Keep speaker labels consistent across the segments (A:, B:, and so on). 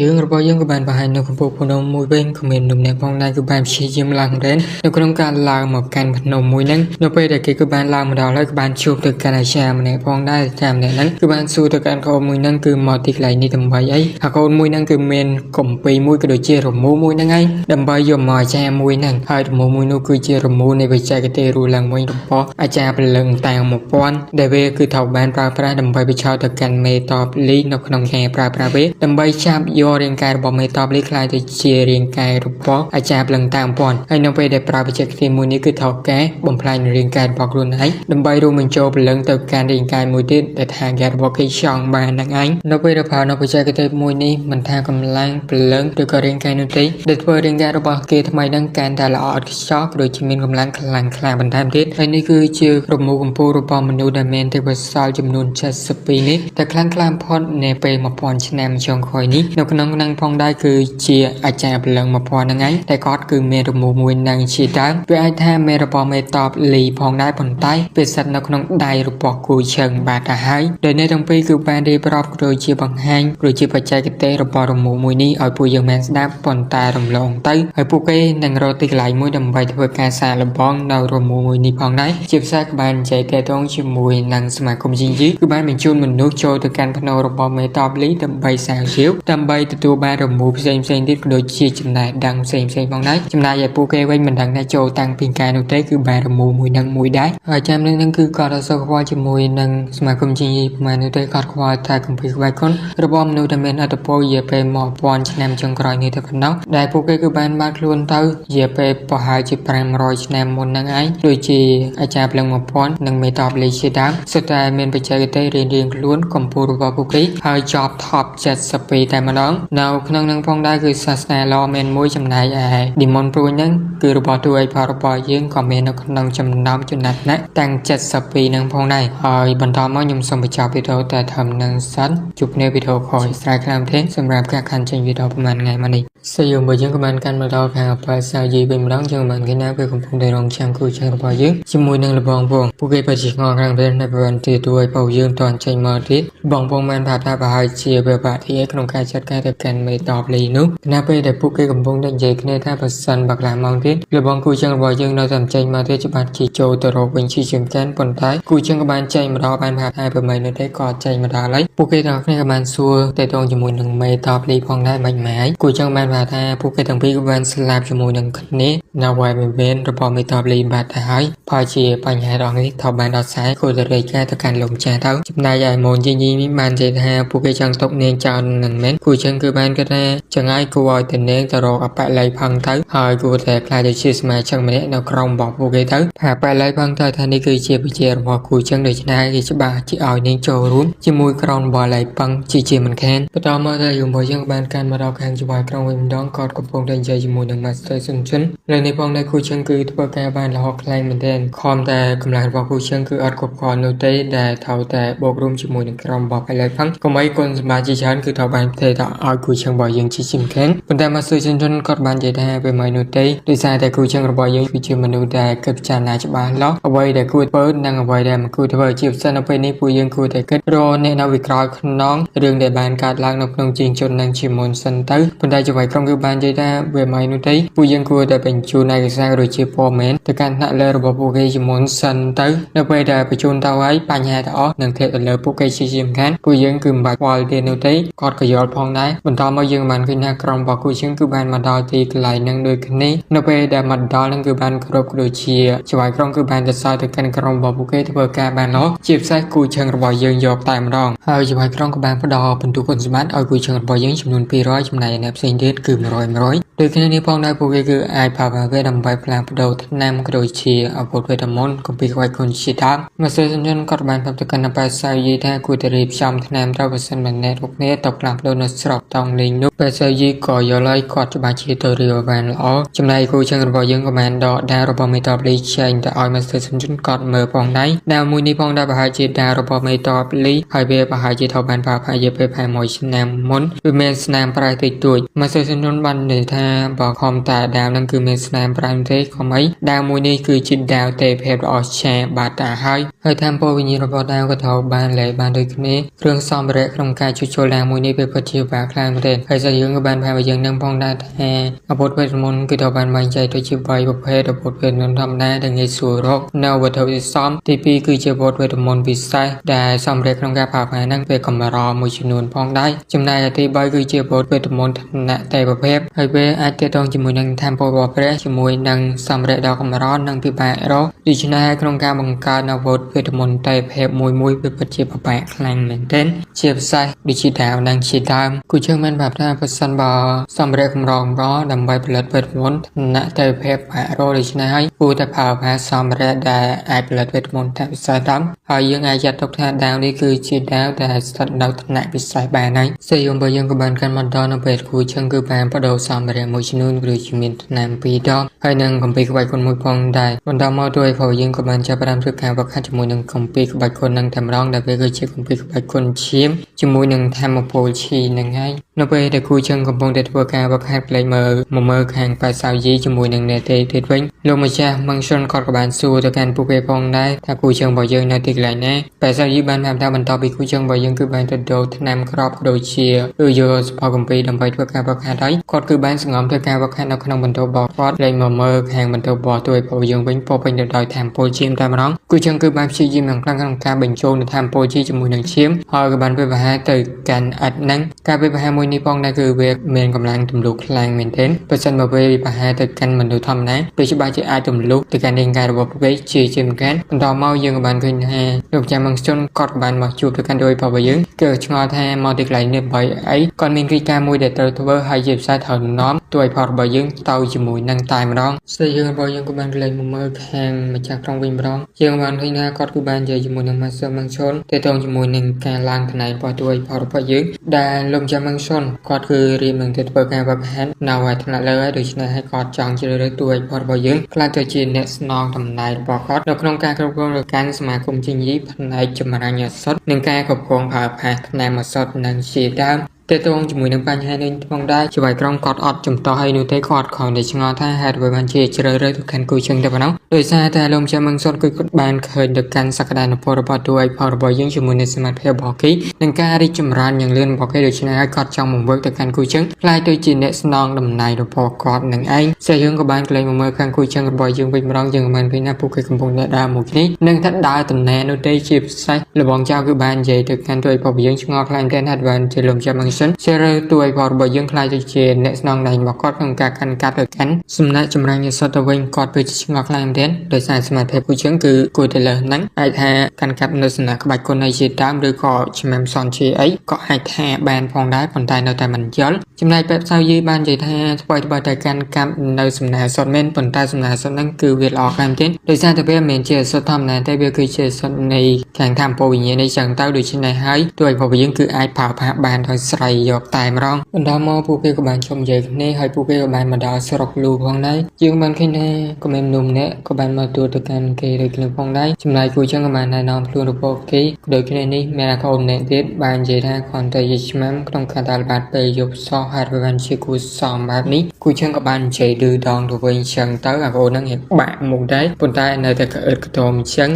A: យើងរបស់យើងក៏បានបង្ហាញនៅកំពូលភ្នំមួយវិញក៏មាននំអ្នកផងដែរគឺបានព្យាយាមឡើងរែននៅក្នុងការឡើងមកកាន់ភ្នំមួយហ្នឹងនៅពេលដែលគេក៏បានឡើងមកដល់ហើយក៏បានជួបទៅកាន់អាចារ្យម្នាក់ផងដែរអាចារ្យម្នាក់ហ្នឹងគឺបានសួរទៅកាន់កូនមួយហ្នឹងគឺមកទីកន្លែងនេះដើម្បីអីហើយកូនមួយហ្នឹងគឺមានកំពីមួយក៏ដូចជារមូរមួយហ្នឹងហើយដើម្បីយកមកអាចារ្យមួយហ្នឹងហើយរមូរមួយនោះគឺជារមូរនៃបច្ចេកទេសរស់ឡើងវិញរបស់អាចារ្យពលឹងតាំង1000ដែលវាគឺត្រូវបានប្រើប្រាស់ដើម្បីបញ្ឆោតទៅកាន់មេតបលីនៅក្នុងការប្រើប្រាស់វាដើម្បីចាប់យករាងកាយរបស់មេតបលីខ្លាយទៅជារាងកាយរបស់អាចារ្យពលឹងតាំង1000ហើយនៅពេលដែលប្រើបច្ចេកទេសមួយនេះគឺត្រូវការបំផ្លាញរាងកាយរបស់ខ្លួនឯងដើម្បីរួមបញ្ចូលពលឹងទៅកាន់រាងកាយមួយទៀតដែលថាគេរបស់គេចង់បានហ្នឹងឯងនៅពេលដែលប្រើនៅបច្ចេកទេសមួយនេះមិនថាកម្លាំងពលឹងឬក៏រាងកាយនោះទេដែលធ្វើរាងកាយរបស់គេថ្មីហ្នឹងកាន់តែល្អឥតខ្ចោះក៏ដូចជាមានកម្លាំងខ្លាំងក្លាបន្ថែមទៀតហើយនេះគឺជារមូរកម្ពូលរបស់មនុស្សដែលមានទេពកោសល្យចំនួន72នេះតែខ្លាំងក្លាបំផុតនៅពេល1000ឆ្នាំចុងក្រោយនេះនៅក្នុងហ្នឹងផងដែរគឺជាអាចារ្យពលឹង1000ហ្នឹងឯងតែគាត់គឺមានរមូរមួយហ្នឹងជាដើមវាអាចថាមានរបស់មេតបលីផងដែរប៉ុន្តែវាស្ថិតនៅក្នុងដៃរបស់គូឈឹងបាទទៅហើយដោយអ្នកទាំងពីរគឺបានរៀបរាប់ដូចជាបង្ហាញដូចជាបច្ចេកទេសរបស់រមូរមួយនេះឲ្យពួកយើងបានស្ដាប់ប៉ុន្តែរំលងទៅហើយពួកគេនឹងរកទីកន្លែងមួយដើម្បីធ្វើការសាកល្បងនៅរមូរមួយនេះផងដែរជាពិសេសក៏បានចែកតេតងជាមួយនឹងសមាគមជីជីគឺបានបញ្ជូនមនុស្សចូលទៅកាន់ភ្នូររបស់មេតបលីដើម្បីសាកជាវដើម្បីទទួលបានរមូរផ្សេងទៀតក៏ដូចជាចំណេះដឹងផ្សេងផងដែរចំណែកឯពួកគេវិញមិនដឹងថាចូលតាំងពីកាយនោះទេគឺបានរមូរមួយនឹងមួយដែរហើយចាំនឹងគឺគាត់អត់សូវខ្វល់ជាមួយនឹងសមាគមជីជីប្រហែលនោះទេគាត់ខ្វល់តែគម្ពីរក្បាច់គុណរបស់មនុស្សដែលមានអត្តពលរយៈពេល1000ឆ្នាំចុងក្រោយនេះទៅប៉ុណ្ណោះដែលពួកគេគឺបានបាត់ខ្លួនទៅរយៈពេលប្រហែលជា500ឆ្នាំមុនហ្នឹងឯងដូចជាអាចារ្យពលឹង1000និងមេតបលីជាដើមសុទ្ធតែមានបច្ចេកទេសរៀងខ្លួនកម្ពុជារបស់ពួកគេហើយចប់ថប់72តែម្ដងនៅក្នុងនឹងផងដែរគឺសាសនាឡមានមួយចំណែកឯឌីម៉ុនព្រួយហ្នឹងគឺរបស់ទូអីផលរបស់យើងក៏មាននៅក្នុងចំណោមចំណាត់ណាតាំង72នឹងផងដែរហើយបន្តមកខ្ញុំសូមបញ្ចប់វីដេអូតែត្រឹមនឹងសិនជួបគ្នាវីដេអូក្រោយស្រ័យខ្លាំងទេសម្រាប់ការខាន់ចេញវីដេអូប្រហែលថ្ងៃមកនេះសូមយើងបើយើងក៏បានកាន់មកដល់ខាងអបិសាយីវិញម្ដងយើងបានគេណាពេលកំពុងតែរងចាំគូចឹងរបស់យើងជាមួយនឹងលបងពងពួកគេពិតជាងល់ខាងវិញនៅពេលទីទួយពួកយើងតន់ចេញមកទៀតបងពងបានប្រាប់ថាប្រហែលជាវាបាក់ទីក្នុងការចាត់ការទៅកាន់មេតបលីនោះណាពេលដែលពួកគេកំពុងតែនិយាយគ្នាថាប្រសិនបាក់ឡាម៉ងទៀតលបងគូចឹងរបស់យើងនៅតែចេញមកទៀតច្បាស់ជាចូលទៅរកវិញជាជាងកាន់ប៉ុន្តែគូចឹងក៏បានចេញមកដល់បានប្រាប់ថាប្រហែលនៅទេក៏ចេញមកដល់ហើយពួកគេទាំងគ្នាក៏បានសួរតេតងជាមួយនឹងមេតបលីផងដែរមិនម៉េចគូចឹងបានប្រាប់ថាពួកគេទាំងពីរក៏បានស្លាប់ជាមួយនឹងគ្នានៅវ៉ៃមានរបស់មេតបលីបាត់ទៅហើយផលជាបញ្ហាដងនេះថប់បានដល់ខ្សែគូទៅរាយការណ៍ទៅកាន់លោកចាស់ទៅចំណែកឯម៉ូនជីញីនេះបាននិយាយថាពួកគេចង់ຕົកនាងចោលនឹងមែនគូចឹងគឺបានគិតថាចង្អាយគួរឲ្យទៅនាងទៅរកអបល័យផឹងទៅហើយគួរតែខ្លាចទៅជាសមាជិកម្នាក់នៅក្រុមរបស់ពួកគេទៅថាអបល័យផឹងទៅថានេះគឺជាវិជារបស់គូចឹងដូច្នេះគេច្បាស់ជាឲ្យនាងចូលរួមជាមួយក្រុមរបស់ល័យផឹងជាមិនខានបន្តមកទៅយើងរបស់យើងបានកាន់មកដល់ខាងច្បាយក្រុងវិញម្ដងក៏កំពុងតែនិយាយជាមួយនឹង Master សុនជុនលើនេះផងដែរគូចឹងគឺធ្វើការបានល្អខ្លាំងមែនទែនខំតែកម្លាំងរបស់គូចឹងគឺអត់គ្រប់គ្រាន់នោះទេដែលត្រូវតែបូករួមជាមួយនឹងក្រុមរបស់ល័យផឹងក៏មិនគុណសម្រាប់ជាច្រើនគឺត្រូវបានផ្ទេរទៅឲ្យគូចឹងរបស់យើងជាមិនខានប៉ុន្តែ Master សុនជុនក៏បាននិយាយថាវាមិននោះទេដោយសារតែគូចឹងរបស់យើងគឺជាមនុស្សដែលគិតពិចារណាច្បាស់លាស់អ្វីដែលគួរធ្វើនិងអ្វីដែលមិនគួរធ្វើជាពិសេសនៅពេលនេះពួកយើងគួរតែគិតរកអ្នកនៅវិក្រោយខ្នងរឿងដែលបានកើតឡើងនៅក្នុងជាងជននិងជាមុនសិនទៅប៉ុន្តែច្បាយក្រុងគឺបាននិយាយថាវាមិននោះទេពួកយើងគួរតែបញ្ជូនឯកសារដូចជាព័ត៌មានទៅកាន់ថ្នាក់លើរបស់ពួកគេជាមុនសិនទៅនៅពេលដែលបញ្ជូនទៅហើយបញ្ហាទាំងអស់នឹងធ្លាក់ទៅលើពួកគេជាសំខាន់ពួកយើងគឺមិនបាច់ខ្វល់ទេនោះទេគាត់ក៏យល់ផងដែរបន្តមកយើងបានឃើញថាក្រុមរបស់គូជាងគឺបានមកដល់ទីកន្លែងនឹងដូចគ្នានៅពេលដែលមកដល់នឹងគឺបានគ្រប់ដូចជាច្បាយក្រុងគឺបានទៅសល់ទៅកាន់ក្រុមរបស់ពួកគេធ្វើការបានល្អជាពិសេសគូជើងរបស់យើងយកតែម្ដងហើយច្បាយក្រុងក៏បានផ្ដល់បន្ទុកគុណសម្បត្តិឲ្យគូជើងរបស់យើងចំនួន200ចំណែកអ្នកផ្សេងទៀតគឺ100ដូចគ្នានេះផងដែរពួកគេគឺអាចប្រើប្រាស់វាដើម្បីផ្លាស់ប្ដូរថ្នាំក៏ដូចជាអាវុធវេទមន្តកំពីក្បាច់គុណជាដើមមកសិស្សជនក៏បានប្រាប់ទៅកាន់ប៉ែសាយីថាគួរតែរៀបចំថ្នាំទៅបើសិនមិនអ្នករូបនេះទៅផ្លាស់ប្ដូរនៅស្រុកតង់លេងនោះប៉ែសាយីក៏យល់ហើយគាត់ច្បាស់ជាទៅរៀបបានល្អចំណែកគូជើងរបស់យើងក៏បានដកដាវរបស់មេតបលីចេញទៅឲ្យមកសិស្សជនគាត់មើលផងដែរដាវមួយនេះផងដែរប្រហែលជាដាវរបស់មេតបលីហើយវាប្រហែលជាត្រូវបានប្រើប្រាស់រយៈពេល1ឆ្នាំមុនវាមានស្នាមប្រៃតិចតួចមកសិស្សជនបាននិយាយថា บอกคอมแต่ดาวนั่นคือเมสแนมปรามเทสของไอ้ดาวมวยนี่คือจิตดาวเตะเพบออกแชร์บาตาให้ทำโปรวิญญาณระดาวก็เท่าบ้านเลยบ้านโดยนี้เครื่องซ่อมเบรกของการชุดโชว์ดาวมวยนี่เป็นปัจจัยบาคลางประเทศให้จะยืงกับบ้านพายไปยังนั่งพองได้แห่อาวุธเวทมนต์คือตัวบ้านใบใจตัวชิบใบประเภทอาวุธเวทมนต์ทำได้ดังในสู่รกแนววัตถุดิบซ่อมที่ปีคือจะอาวุธเวทมนต์พิเศษได้ซ่อมเบรกของการผ่าไปนั่งเป็นกำมารอมวยชนวนพองได้จำนายที่ใบคือจะอาวุธเวทมนต์ณแต่ประเภทให้เวอาจจะต้องจมูกนั่งทำโปรบอเปรจมูกนั่งซ่อมเบรกดอกกำมารอนั่งพิบายรอดิฉันให้ของการบังการอาวุธเวทมนต์แต่เพบมวยเป็นปัจจัยประแปะคลังเหมือนเต้นเชียบไซดิจิทัลนั่งชีดามกูเชื่อมันแบบท่าพัฒนบอซ่อมเบรกรองร้อดำใบผลิตเวทมนต์ณแต่เพบแปะรอดิฉันให้กูแต่ผ่าแพ้ซ่อมเบรกได้ไอผลิตเวทมนต์แต่พิเศษดำหายังไงจะตกท่าดาวนี่คือชีดาวแต่สัตว์ดาวถนัดพิเศษแบบไหนเสียงบยังกับบันกันมาดอนเอาเปิดกูเชื่อคือแบบพอดูซ่อมเบรกมวยชนุนหรือจิมินนำปีดอมให้นั่งคอมพิวกับคนมวยพองได้บนดาวมาด้วยพอยังกับบันจะประดามทุกการประคับจมูกนั่งคอมพิวกับคนนั่งทำร้องได้ไปก็เชื่อคอมพิวกับคนชิมจมูกนั่งทำมาโพชีนั่งให้นไปแต่กูเชื่อกับพงเด็ดประการประคับเลยเมื่อแข่งไปสาวยีจมูกนั่งเนเตติดวิ่งลงมาแช่มังชนกอดกับบันสู้ต่อการปูเปพองได้ถ้ากูเชื่อบอกยังนาติกไหลแน่ไปสาวยีบันทำท่าบรรทอไปกูเชื่อบอกยังคือบันตัดโดทนำครอบโดยเชียโยสพอคอมพิวดำไปประการประคับได้กอดคือบันสงบต่อการประคับนักขนมบรรทบอกฟอดเลยเมื่อแข่งบรรทบอกตัวพอยังวิ่งพอเป็นโดยแถมโพชิมตามร้องกูเชื่อคือบันชียิมอย่างครั้งการบัญโจในทำโพชีจมูกนั่งชิมพอกับบันไปประหารตื่นกันอัดนั่งการไปประหารมวยนิพองได้คือเวกเมนกำลังตุ่มลุกแรงเมนเทนเปอร์เซ็นต์มาไปประหารตื่นกันเหมือนดูทำนะโดยเฉพาะจะอาตุ่มลุกตื่นการเดินการระบบเวกชีจิมกันตอนเมายังกับบันขึ้นแห่ลูกจามังชนกอดบันมาจูบตื่นกันโดยพอไปยึงเกิดชงอแทนมอติกไหลเนี่ยบ่อยไอ้ก่อนมีกิจการมวยเด็ดตัวทเวอร์ให้หยิบสายถอนน้อมตัวพอบ่อยยึงเตาจมูกนั่งตายมาร้องเสียยังบ่อยยังกับบันเลยมือแข่งมาจากตรงวิ่งร้องยังบันขึ้นหน้ากอดกับบันจะจมูกนั่งมาเสริมมังชนแต่ตรงจมูกนั่งการล้างทนายพอตัวพอบ่อยยึงได้ลมจามังชนกอดคือเรียนหนึ่งตัวการแบบแฮนนาวถนัดเลยโดยเฉพาะให้กอดจังจะเลือกตัวพอบ่อยยึงกลายตัวจีนเนสนองทำนายบอกกอดในโครงการกระบวนการสมาคมจิงยีพันในจมารัญญาสดหนึ่งการกับโครงผ่าแพทย์ในมาสดนังชีดามแต่ตรงจมูกนั่งปัญหาในมองได้ช่วยกรองกอดอดจมต่อให้นูเตกอดของเด็กชงอท่าหาดไว้บัญชีจะเรื่อยๆทุกขันกูเชิงแต่ปะน้องโดยสาแต่ลมจะมังสดกุดบานเคยเด็กกันสักดานพอระบาดด้วยพอระบาดยังจมูกในสมาธิบอกกี้นังการริจมรันอย่างเลื่อนบอกให้โดยชนะกอดจังมุงเบิกแต่กันกูเชิงลายตัวจีนเนสนองดำนายระพอกอดหนึ่งไอ้เสียยังกับบานเกลยมือกันกูเชิงระบาดยังเป็นร้องยังมันเป็นหน้าผู้เคยกำปงเนดาหมู่นี้นังทัดดาวตำแหน่งนูเตจิบใส่ระบองเจ้าคือบานใหญ่แต่กันด้วยพอยังชงอคลายแกนหัดวันจะลมจะมังสดเชื่อตัวพอบ่ยังคลายจะเจนเนสนองในบอกกอดของการกันกัดกันสำนักจำรังยศตะเวงกอดไปชงอกลายเด่นโดยสายสมาธิผู้เชิงคือกูเดลนั้นไอแท้กันกัดในสนักบัดคนในชีตามหรือก่อชมมซอนชีไอก็ไอแท้แบนพองได้ผลใจในแต่มันย้อนจำนายแบบเศร้ายีบ้านใจแท้สปอยตัวแต่การกับในสำนักสดเมนผลใจสำนักสดนั้นคือเวลออกการเด่นโดยสายตะเบียเมนเจสดทำในแต่เบียคือเจสดในแข่งทำโปรวิญญาในจังเต้าโดยชินในให้ตัวพอยังคือไอผ่าพระบานโดยใส่หยอกตายมร้องบรรดามอผู้เกี่ยวกับบ้านชมใหญ่นี่ให้ผู้เกี่ยวกับบ้านมาดาวสรกลูพองได้ยืมบ้านขึ้นแน่ก็เป็นนุ่มเนี่ยก็บ้านมาตัวตะการเกยโดยกลุ่มพองได้จำนายผู้เชื่อกับบ้านนายน้องพลูรูปโอเคโดยขึ้นนี้แม่ละเขาอมเนี่ยเด็ดบ้านเจด้าคอนเตยิชมัมต้องการตลาดไปยกซอหาดบ้านชิคุสองแบบนี้ผู้เชื่อกับบ้านเจดื้อดองตัวเองเชิงเต้าอาโกนั่งเห็นบ้านมุกได้ปนใต้ในแต่กระเอิดกระโดมเชิง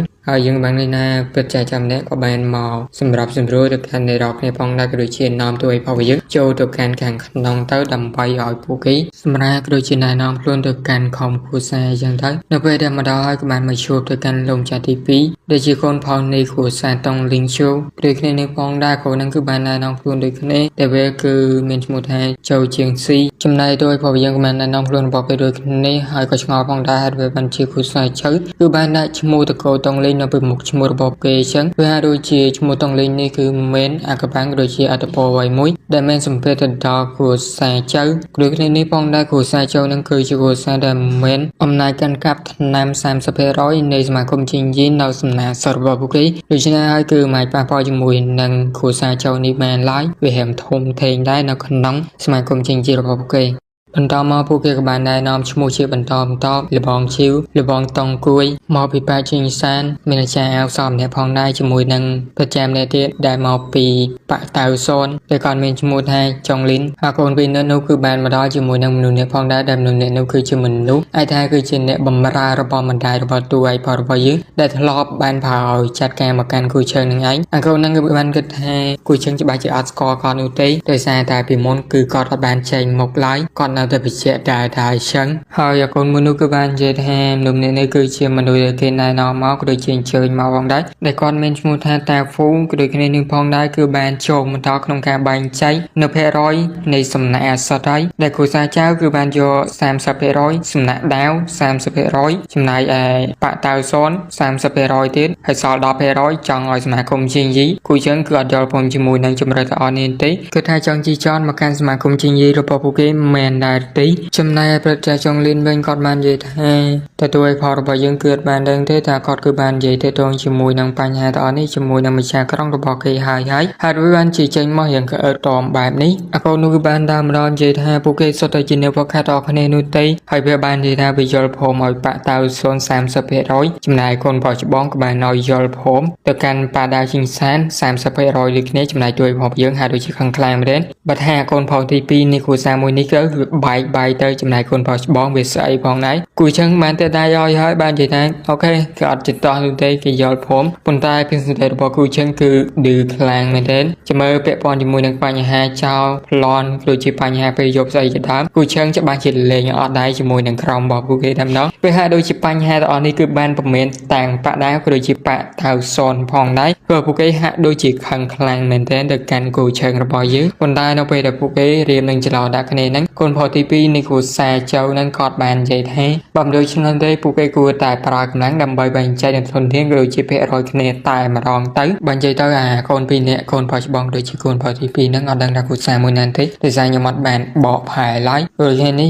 A: ยังบางในนาเปิดใจจำแนกกับแบรนด์มอลสำหรับสำรวจตัวการในดอกในพองได้กระโดดเชียนน้อมตัวพอยึดโจตัวการแข่งขันน้องเต้าดำไปอ่อยผู้กี้สำหรับกระโดดเชียนนายน้องพล้วนตัวการคอมคูซาอย่างทั้งในเวลามาดอยกับมันมาโชว์ตัวการลงจากทีปีโดยชีคนพองในคูซาตองลิงโชว์โดยในพองได้คนนั้นคือบ้านนายน้องพล้วนโดยคนนี้แต่เวลคือเมนชมุทไทยโจเจียงซีจำนายโดยพอยังกับมันนายน้องพล้วนบอกไปโดยคนนี้ให้ก็ชงอพองได้โดยบัญชีคูซาเชิดคือบ้านนายชมุตะโกตองลิงนเป็นมุกชมุระบบเกชังเพื่อโดยเชียชมุตองลินนี่คือเมนอากาบังโดยเชียอัตโปไว้มุ้ยได้เมนสมเพตดอกกูสายเจ้าโดยในนี้พองได้กูสายเจ้านั่นคือกูสายได้เมนอำนาจการกับนำ30%ในสมาคมจิงยินเราสำนักสระบบบุกรีโดยเฉพาะคือหมายปาพอจมูกนั่งกูสายเจ้านี่แมนไลฟ์เวหมทมเทงได้ในขนมสมาคมจิงยินระบบบุกรี បន្តមកពួកគេក៏បានណែនាំឈ្មោះជាបន្តបន្ទាប់លបងឈីវលបងតង់គួយមកពីប៉ាជីងសានមានអាចារ្យអាវសមម្នាក់ផងដែរជាមួយនឹងប្រចាំម្នាក់ទៀតដែលមកពីប៉ាតៅសូនដែលគាត់មានឈ្មោះថាចុងលីនហើយកូនពីរនោះគឺបានមកដល់ជាមួយនឹងមនុស្សនេះផងដែរដែលមនុស្សនេះនោះគឺជាមនុស្សអាចថាគឺជាអ្នកបម្រើរបស់ម្ដាយរបស់តួឯកផលរបស់យើងដែលធ្លាប់បានប្រើឲ្យចាត់ការមកកាន់គូជើងនឹងឯងអង្គនឹងគឺបានគិតថាគូជើងច្បាស់ជាអត់ស្គាល់គាត់នោះទេដោយសារតែពីមុនគឺគាត់អត់បានចេញមុខឡើយគាត់នៅតែបញ្ជាក់តែថាអញ្ចឹងហើយអកូនមួយនោះគឺបាននិយាយថាមនុស្សនេះគឺជាមនុស្សដែលគេណែនាំមកក៏ដូចជាអញ្ជើញមកផងដែរដែលគាត់មានឈ្មោះថាតាហ្វូក៏ដូចគ្នានឹងផងដែរគឺបានចូលមកដល់ក្នុងការបែងចែកនៅភាគរយនៃសំណាក់អសតហើយដែលគ្រូសាចៅគឺបានយក 30% សំណាក់ដាវ 30% ចំណាយឯប៉តៅសូន 30% ទៀតហើយសល់ 10% ចង់ឲ្យសមាគមជាងយីគូជើងគឺអត់យល់ព្រមជាមួយនឹងជំរឿនទាំងអស់នេះទេគឺថាចង់ជីចន់មកកាន់សមាគមជាងយីរបស់ពួកគេមិនមែនដែរទេចំណែកប្រជាចុងលៀនវិញគាត់បាននិយាយថាទទួលឲ្យផលរបស់យើងគឺអត់បានដឹងទេថាគាត់គឺបាននិយាយទៅជាមួយនឹងបញ្ហាទាំងអស់នេះជាមួយនឹងម្ចាស់ក្រុងរបស់គេហើយហើយវាបានជាចេញមកយ៉ាងក្អើតតមបែបនេះអកូននោះគឺបានដើរម្ដងនិយាយថាពួកគេសុទ្ធតែជាអ្នកវឹកហាត់អស់គ្នានោះទេហើយវាបាននិយាយថាវាយល់ព្រមឲ្យប៉តៅសូន 30% ចំណាយកូនប្រុសច្បងក៏បានឲ្យយល់ព្រមទៅកាន់ប៉ដាវជីងសាន 30% ដូចគ្នាចំណាយជួយរបស់យើងហាក់ដូចជាខឹងខ្លាំងមែនបើថាកូនប្រុសទី2នេះគ្រួសារមួយនេះគឺបែកទៅចំណាយកូនប្រុសច្បងវាស្អីផងដែរគូចឹងបានតែដៃឲ្យហើយបាននិយាយថាអូខេគេអត់ចិត្តតោះនោះទេគេយល់ព្រមប៉ុន្តែភាសាតែរបស់គូចឹងគឺឌឺខ្លាំងមែនទេចាំមើលពាក់ព័ន្ធជាមួយនឹងបញ្ហាចោលប្លន់ដូចជាបញ្ហាពេលយប់ស្អីជាដើមគូចឹងច្បាស់ជាលេងអត់ដែរជាមួយនឹងក្រុមរបស់ពួកគេតែម្ដងវាហាក់ដូចជាបញ្ហាទាំងអស់នេះគឺបានប្រមានតាំងប៉ដាវក៏ដូចជាប៉ថៅសនផងដែរព្រោះពួកគេហាក់ដូចជាខឹងខ្លាំងមែនទែនទៅកាន់គូជើងរបស់យើងប៉ុន្តែនៅពេលដែលពួកគេរៀមនឹងច្រឡំដាក់គ្នាហ្នឹងកូនប្រុសទី2នៃគ្រួសារចៅហ្នឹងគាត់បាននិយាយថាបើមិនដូចឆ្នាំទេពួកគេគួរតែប្រើកម្លាំងដើម្បីបែងចែកនឹងធនធានក៏ដូចជាភាគរយគ្នាតែម្ដងទៅបើនិយាយទៅអាកូន2នាក់កូនប្រុសច្បងដូចជាកូនប្រុសទី2ហ្នឹងអត់ដឹងថាគ្រួសារមួយណាទេដោយសារខ្ញុំអត់បានបកផែឡើយព្រោះហេតុនេះ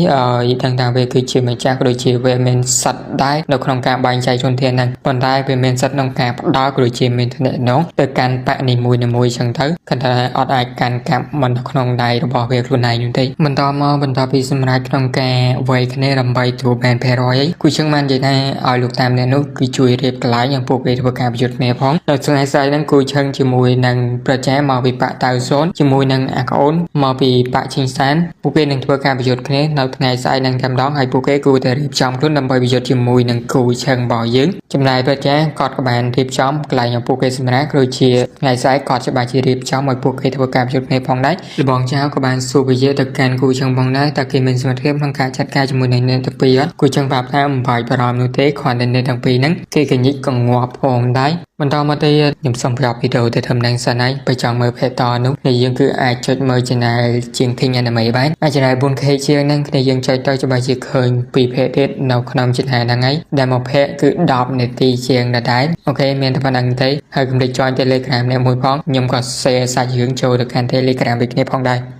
A: ដឹងថាវាគឺជាម្ចាស់ក៏ដូចជាវាមានសិទ្ធិដែរនៅក្នុងការបែងចែកធនធានហ្នឹងប៉ុន្តែវាមានសិទ្ធិក្នុងការផ្ដល់ក៏ដូចជាមានថ្នាក់ណងទៅកាន់បកនីមួយៗចឹងទៅគាត់ថាអត់អាចកាន់កាប់មិនក្នុងដៃរបស់វាខ្លួនឯងនោះទេបន្តពីសម្រាប់ក្នុងការវាយគ្នាដើម្បីទទួលបានភាគរយគូជើងបាននិយាយថាឲ្យលោកតាមអ្នកនោះគឺជួយរៀបកន្លែងយ៉ាងពួកគេធ្វើការប្រយុទ្ធគ្នាផងនៅថ្ងៃស្អែកហ្នឹងគូជើងជាមួយនឹងប្រជាមកពីប៉តៅសូនជាមួយនឹងអាកូនមកពីប៉ឈីងសានពួកគេនឹងធ្វើការប្រយុទ្ធគ្នានៅថ្ងៃស្អែកហ្នឹងតែម្ដងហើយពួកគេគួរតែរៀបចំខ្លួនដើម្បីប្រយុទ្ធជាមួយនឹងគូជើងរបស់យើងចំណែកប្រជាគាត់ក៏បានរៀបចំកន្លែងឲ្យពួកគេសម្រាប់ដូចជាថ្ងៃស្អែកគាត់ច្បាស់ជារៀបចំឲ្យពួកគេធ្វើការប្រយុទ្ធគ្នាផងដែរលបងចៅក៏បានសួរវិយាទៅកាន់គូជើងផងដែរតើគេមានសមត្ថភាពក្នុងការចាត់ការជាមួយនឹងអ្នកទាំងពីរអត់គូជើងប្រាប់ថាមិនបាច់បារម្ភនោះទេគ្រាន់តែអ្នកទាំងពីរហ្នឹងគេកញិចកងាប់ផងដែរបន្តមកទៀតខ្ញុំសូមប្រាប់វីដេអូទៅធំនឹងសិនហើយបើចង់មើលភេទតនោះនេះយើងគឺអាចចុចមើល channel ជាង King Anime បានអាច channel 4K ជាងហ្នឹងគ្នាយើងចុចទៅច្បាស់ជាឃើញពីភេទទៀតនៅក្នុង channel ហ្នឹងហើយដែលមកភេទគឺ10នាទីជាងដែរអូខេមានតែប៉ុណ្្នឹងទេហើយកុំភ្លេច join Telegram នេះមួយផងខ្ញុំក៏ share សាច់រឿងចូលទៅកាន់ Telegram ដូចគ្នាផងដែរ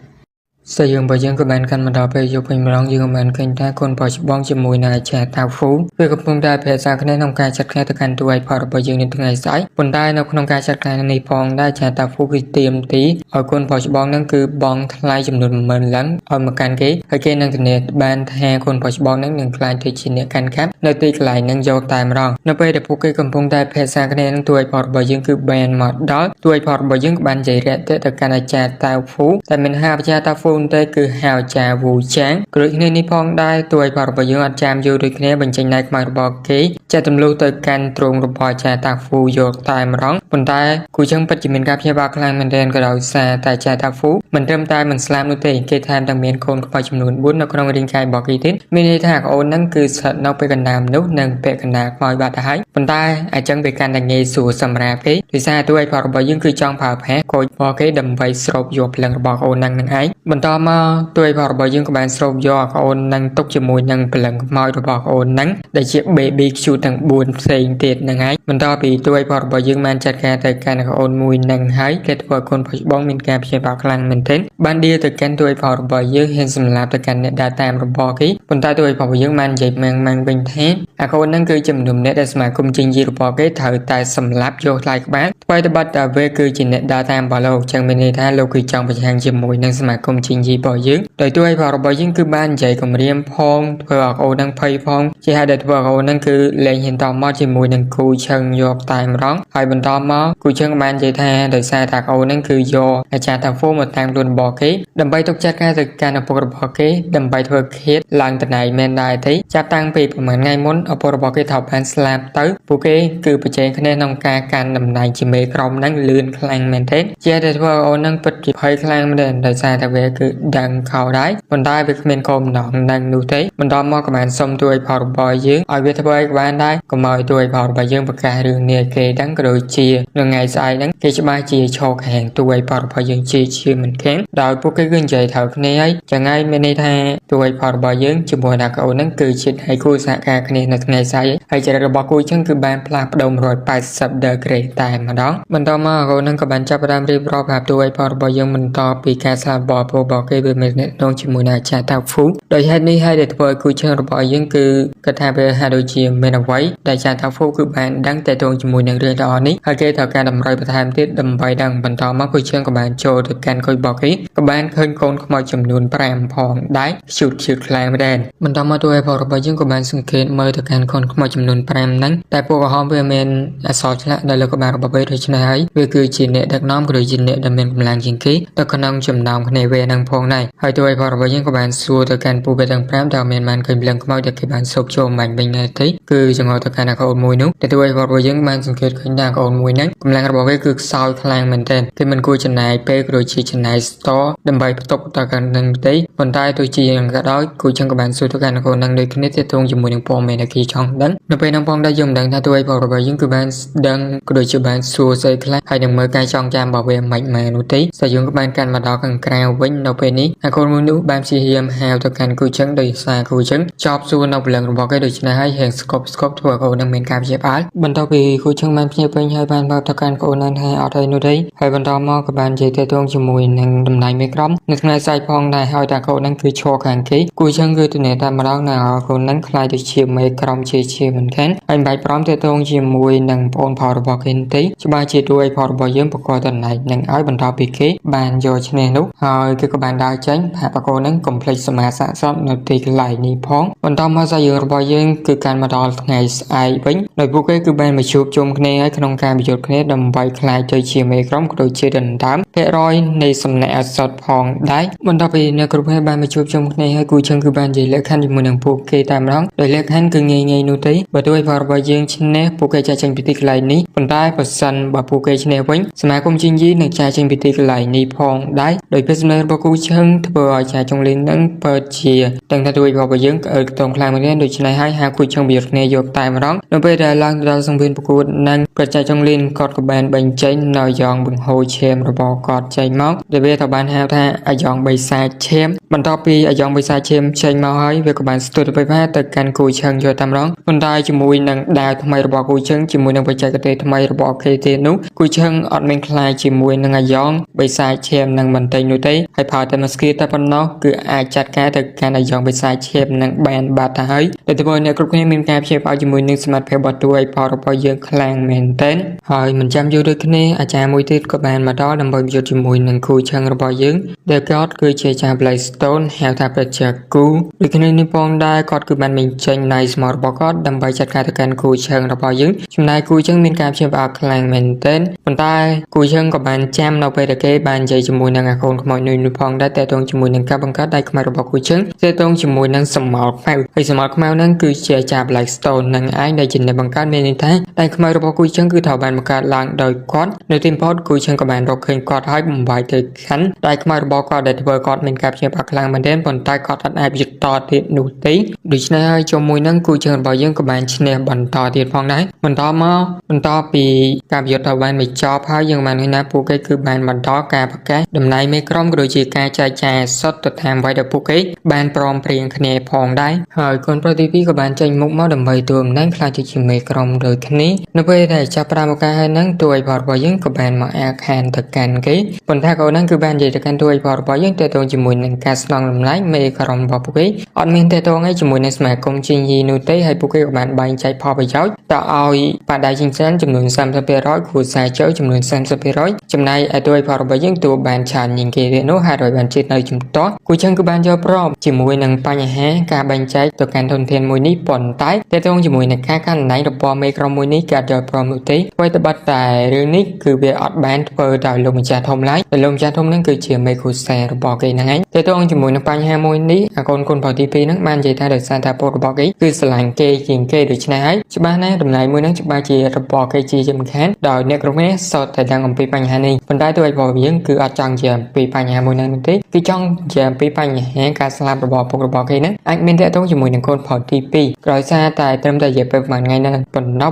A: ស្អីយើងបើយើងក៏បានកាន់មកដល់ពេលយប់វិញម្ដងយើងក៏បានឃើញថាកូនប្រុសច្បងជាមួយនឹងអាចារ្យតាហ្វូវាកំពុងតែភាសាគ្នាក្នុងការចាត់ការទៅកាន់តួឯកផលរបស់យើងនៅថ្ងៃស្អែកប៉ុន្តែនៅក្នុងការចាត់ការនេះផងដែរអាចារ្យតាហ្វូគឺទៀមទីឲ្យកូនប្រុសច្បងនឹងគឺបងថ្លៃចំនួន10000ឡើងឲ្យមកកាន់គេហើយគេនឹងធានាបានថាកូនប្រុសច្បងនឹងខ្លាចទៅជាអ្នកកាន់កាប់នៅទីកន្លែងនឹងយកតែម្ដងនៅពេលដែលពួកគេកំពុងតែភាសាគ្នានឹងតួឯកផលរបស់យើងគឺបានមកដល់តួឯកផលរបស់យើងក៏បាននិយាយរាក់ទាក់ទៅកាន់អាចារ្យតាហ្វូតែមិនហាអាចារ្យតាហ្វូទេគឺហៅចាវូចាងគ្រួគ្នានេះផងដែរតួឯកផលរបស់យើងអត់ចាំយូរដូចគ្នាបញ្ចេញណែខ្មៅរបស់គេចាត់ទម្លុះទៅកាន់ទ្រង់របស់អាចារ្យតាហ្វូយកតែម្ដងប៉ុន្តែគូចឹងពិតជាមានការព្យាបាលខ្លាំងមែនទែនក៏ដោយសារតែអាចារ្យតាហ្វូមិនត្រឹមតែមិនស្លាប់នោះទេគេថែមទាំងមានកូនខ្មៅចំនួន4នៅក្នុងរាងកាយរបស់គេទៀតមានន័យថាកូនហ្នឹងគឺស្ថិតនៅពេលកណ្ដាលមនុស្សនិងពាក់កណ្ដាលខ្មៅបាត់ទៅហើយប៉ុន្តែអញ្ចឹងវាកាន់តែងាយស្រួលសម្រាប់គេដោយសារតួឯកផលរបស់យើងគឺចង់ប្រើប្រាស់កូនរបស់គេដើម្បីស្រូបយកភ្លឹងរបស់កូនហ្នឹងឯងបន្តមកតួឯកផលរបស់យើងក៏បានស្រូបយកកូនហ្នឹងទុកជាមួយនឹងព្រលឹងខ្មោចរបស់កូនហ្នឹងដែលជា baby Q ទាំង4ផ្សេងទៀតហ្នឹងហើយបន្តពីតួឯកផលរបស់យើងបានចាត់ការទៅកាន់កូនមួយហ្នឹងហើយគេធ្វើឲ្យកូនប្រុសច្បងមានការព្យាបាលខ្លាំងមែន นเทนบ้านเดียตะกันตัวพอระบายเยอะเห็นสำหรับตะกันเนี่ยดาตามระบอบกี้บนใต้ตัวพอเยอะมันใหญ่มันเป็นเทนคนนั้นคือจำนวนเนี่ยได้สมัยกุมจริงยีระบอบกี้เถิดแต่สำหรับโยกลายบ้านไปตะบัดแต่เวคือจินเนี่ยดาตามบอลโลกจังเป็นในท่าโลกุจังไปทางจมูกนั่งสมัยกุมจริงยีบอเยอะโดยตัวพอระบายเยอะคือบ้านใหญ่กับเรียมพองเพื่อโอนั่งไพ่พองที่หาเด็ดเพื่อโอนั่นคือเลี้ยงเห็นต่อมอจมูกนั่งกูเชิงโยกตายมร้องไอ้บนต่อมอกูเชิงบ้านใหญ่แท้โดยสายตาโอนั่นคือโยอาจารย์ทางโฟมตามรุนบอกกี้ดำไปตกจัดการจัดการอภรบอกกี้ดำไปเถื่อเคสหลังแต่ไหนแมนได้ที่จับตั้งปีประมาณไงมุนอภรบอกกี้ถอดแผ่นสลับตื้อผู้กี้คือประเจนคะแนนนองการดำในจิเมกรมนั่งลื่นคลางแมนเทนเจเดทว่าโอนั่งปฏิภัยคลางเดินโดยสายตาเวคือดังข่าวได้บนได้เป็นเมนคมหนองดังดูที่บนดอมมอกับมันสมตัวพอรบอยยืงเอาเวทบอยบ้านได้ก็มอยตัวพอรบอยยืงประกาศเรื่องเนี่ยเกดังกระโดดเชียเรื่องไงสายนั้นเกจะมาเชียโชว์แข่งตัวพอรบอยยืงเชียเหมือนแข็งโดยพวกcái gươngใจเท่านี้จะง่ายไม่ในทางตัวพอรบอยยืงจะบัวดักเอานั่นคือชิดให้คู่สักการคะแนนในไงสายให้จะระบอกคู่ช่างคือบ้านพลาดดมรอยไปสับเดอเกรตายมาดองบรรดามาเอานั่นกับบ้านจับดามรีบรอบแบบตัวพอรบอยยืงมันต่อปีการสลับบอพบอกให้เป็นเมนน้องชิมูนาชาตาฟูโดยเหตุนี้ให้เด็ดตัวคู่ช่างระบอยยืงคือกระทำไปหาโดยเชียเมนเอาไว้ได้ชาตาฟูคือบ้านดังแต่ตรงชิมูนาเรื่องตอนนี้ให้เกิดต่อการดำรอยประทานที่ดำไปดังบรรดามาคู่ช่างกับบ้านโจถึงการคอยบอกให้กับบ้านเคยคนขโมยจำนวนแปรมพองได้ชุดคลายไม่ได้มันต้องมาด้วยพอระบายยิ่งกับบ้านสังเกตเมื่อถึงการคนขโมยจำนวนแปรมนั้นแต่พวกเขาเพื่อเมนอสอชนะได้แล้วกับบ้านระบายโดยชนะให้เพื่อคือจีเนดักน้อมกับโดยจีเนดำเนินกำลังจิงกี้แต่ขนมจำนำในเวนังพองในให้ด้วยพอระบายยิ่งกับบ้านสู้ถึงการปูไปดังแปรมดาวเมนมันเคยเปลี่ยนขโมยจากที่บ้านศพโจมมันเป็นนาทีคือจังหวะถึงการนักเอามวยนุ๊กแต่ด้วยพอระบายยิ่งบ้านสังเกตขึ้นนักเอามวยนั้นกำลังระบายคือซอยคลางเหมือนเดิมที่มันกูจะนายเป้โดยจีจะนายสตอดำไปตกต่อกันนั่งได้บนใต้ตัวจีนก็ได้กูจังกับบ้านสู้ทุกการคนนั่งโดยคณิตตรงจมูกยังพอไม่นักขี่ช่องดังนับไปนังพองได้ยงดังถ้าตัวพอระบายยิ่งคือบ้านดังก็โดยจีบ้านสู้ใส่คลางให้ดังเมื่อการช่องจามบอกเวรใหม่มานุติใส่ยงกับบ้านการมาดอกกันกลางวิ่งนับไปนี้ให้คนมือนุบ้านซีเฮียมแฮวทุกการกูจังโดยสายกูจังชอบสู้นับเรื่องระบอกให้โดยชนะให้เห็นสกอบทั่วเขาดังเป็นการเจ็บอาร์บรรดาปีกูจังมันเพียบเป็นให้บ้านแบบทุกการโอนนั้นให้เอาได้นุติให้บรรดามอกับบ้านเจตตรงจมูกนั่งดำนายไม่กล้ำในขณะใส่พองได้ให้แต่เขานั่นคือโชว์ขังกี้กูจังคือตัวเนี่ยตามมาแล้วนะคนนั้นคลายตัวเชียร์ไม่กล้ำเชียร์เหมือนกันไอ้ใบพร้อมเตตรงจมูกนั่งปนพอระบอกเห็นตีจะบ้าเจด้วยพอระบอกเยี่ยมประกอบตัวไหนนั่งไอ้บรรดาปีกี้บ้านโยชเนนุให้คือกับบ้านดาวจังหาประกอบนั้นคอมเพล็กซ์สมาสะสมในตีไหลนี้พ้องบรรดามาใส่ยระบอกเยี่ยมคือการมาดอลไงไอ้วิ่งโดยพวกคือบ้านมาชุบจมคะแนนให้ขนมการประโยชน์คะแนนดำใบคลายใจเชียร์ไม่กล้ำโดยเชียร์ดันดามเพรอยในสำนักสดพองได้บรรดาปีในกลุ่มให้บ้านมาชุบจมคะแนนให้กูเชิงคือบ้านใหญ่เล็กขันอยู่มือหนังพวกเกตามร้องโดยเล็กขันคือไงนุติบัดด้วยพอระบายยิงชนะพวกเกจะเชิงพิธีไหลนี้บนใต้ปัสสันบ่พวกเกชนะวิ่งสมัยคมจิงยีในใจเชิงพิธีไหลนี้พองได้โดยเพศเนอร์บกูเชิงทบใจจงเล่นนั้นเปิดเชียดังทัดด้วยพอระบายยิงตรงกลางมันโดยชนะให้หากูเชิงเบียดในโยกตายมาร้องโดยไปได้ล่างดาวสังเวียนประกูนั้นกระจายจงเล่นกอดกับแบนใบใจนอยองบึงโฮเชมระบอกกอดใจเมาส์โดยเวทบานแฮวท่าอายองใบสายเชมบรรดาปีอายองใบสายเชมใจเมาให้เวกับบ้านสตูดิโอไปแพทย์แต่การกูเชิงโยตามร้องคนได้จมูกนังดาวทำไมระบอกกูเชิงจมูกนังไปใจกระเตยทำไมระบอกเคเตนุกูเชิงอดเมนคลายจมูกนังอายองใบสายเชมนังบันเตยนุเตยให้พาแต่มาสกีแต่ปนนอกคืออาจจัดการแต่การอายองใบสายเชมนังแบนบาดหายแต่ตัวเนี่ยกรุ๊ปนี้มีการเชฟเอาจมูกนังสมัติเพลบอดด้วยพอระบอกเยอะคลางเมนเต้นหอยมันจำอยู่ด้วยกันนี้อาจารย์มวยติดกับแบนมาดอดำบอยจมูกนังกูเชิงระบอกเยอะเด็กก็คือเชียร์จาบไลสโตนแฮวทาประจักกูด้วยกันนี้ปองได้ก็คือมันมีเชิงในสมอลบอกก็ดำไปจัดการการกูเชิงระบายยึงจำนายกูเชิงมีการเชื่อมอักแรงเมนเทนบนใต้กูเชิงกับบันแจมเราไปตะเกียบันใจจมูกนางคนขโมยนุพองได้แต่ตรงจมูกนางกับบังคับได้ขมาระบอกกูเชิงแต่ตรงจมูกนางสมอลแมวให้สมอลแมวนั่นคือเชียร์จับไลสโตนนางไอ้ในจินในบังคับเมนิท้ายได้ขมาระบอกกูเชิงคือถาวบันบังคับลางโดยก้อนในทีมพอดกูเชิงกับบันเราเคยกอดให้บุ่มใบเตะขันได้ขมาระบอกก็ได้ที่เบอร์กอดเป็นการเชื่อมอักแรงมันเด่นบนใต้กอดอันไอบิดต่อติดหนูตีดูชนะจมูกนั่งกูเชิงระบายยึงกับบันชนะบันต่อติดพองได้บันต่อมาบันต่อปีการหยุดเอาบันไม่จอบให้ยังมันให้นะพวกเกคือบันบันต่อการประกาศดำในไม่กล้อมโดยจีการใจใจสดตัวแทนไว้เด็กพวกเกบันปลอมเปลี่ยนคะแนนพองได้หากคนปฏิบัติกับบันใจมุกมอดำไปตัวนั่งคลายจีไม่กล้อมโดยคะแนนนับไปได้จับปรามการให้นั่งตัวบอดไว้ยังกับบันมาแอคแฮนตะกันเกบนท่าเขานั่ง គឺបាននិយាយទៅកាន់តួឯករបស់យើងតើតើជាមួយនឹងការស្នងតម្លៃមេក្រុមរបស់ពួកគេអត់មានតើតើឯជាមួយនឹងសមាគមជាយីនោះទេហើយពួកគេក៏បានបែងចែកផលប្រយោជន៍តើឲ្យបដិចិញ្ចឹមចំនួន 30% គ្រួសារជើចំនួន 30% ចំណែកឯតួឯករបស់យើងទូបានច្រើនជាងគេទៀតនោះហើយបានជាតិនៅជំទាស់គូចឹងគឺបានយកប្រមជាមួយនឹងបញ្ហាការបែងចែកទៅកាន់ធនធានមួយនេះប៉ុន្តែតើតើជាមួយនឹងការកាន់ណែរបស់មេក្រុមមួយនេះការយកប្រមនោះទេអ្វីត្បិតតែរឿងនេះគឺវាអត់បានធ្វើដោយលោកម្ចាស់ធំឡើយលោកម្ចាស់ធំហ្នឹងគឺជាមេគ្រួសាររបស់គេហ្នឹងឯងតើតើជាមួយនឹងបញ្ហាមួយនេះអាកូនផលទី2ហ្នឹងបាននិយាយថាដោយសារតែពលរបស់គេគឺស្រឡាញ់គេជាងគេដូច្នេះហើយច្បាស់ណាស់តម្លៃមួយហ្នឹងច្បាស់ជារបស់គេជាសំខាន់ដោយអ្នកគ្រប់គ្នាសតតែដឹងអំពីបញ្ហានេះប៉ុន្តែតួឯករបស់យើងគឺអត់ចង់និយាយអំពីបញ្ហាមួយហ្នឹងទេគឺចង់និយាយអំពីបញ្ហាការស្លាប់របស់ពុករបស់គេហ្នឹងអាចមានតកតងជាមួយនឹងកូនផលទី2ក្រោយសារតែត្រឹមតែនិយាយពេលប្រហែលថ្ងៃហ្នឹង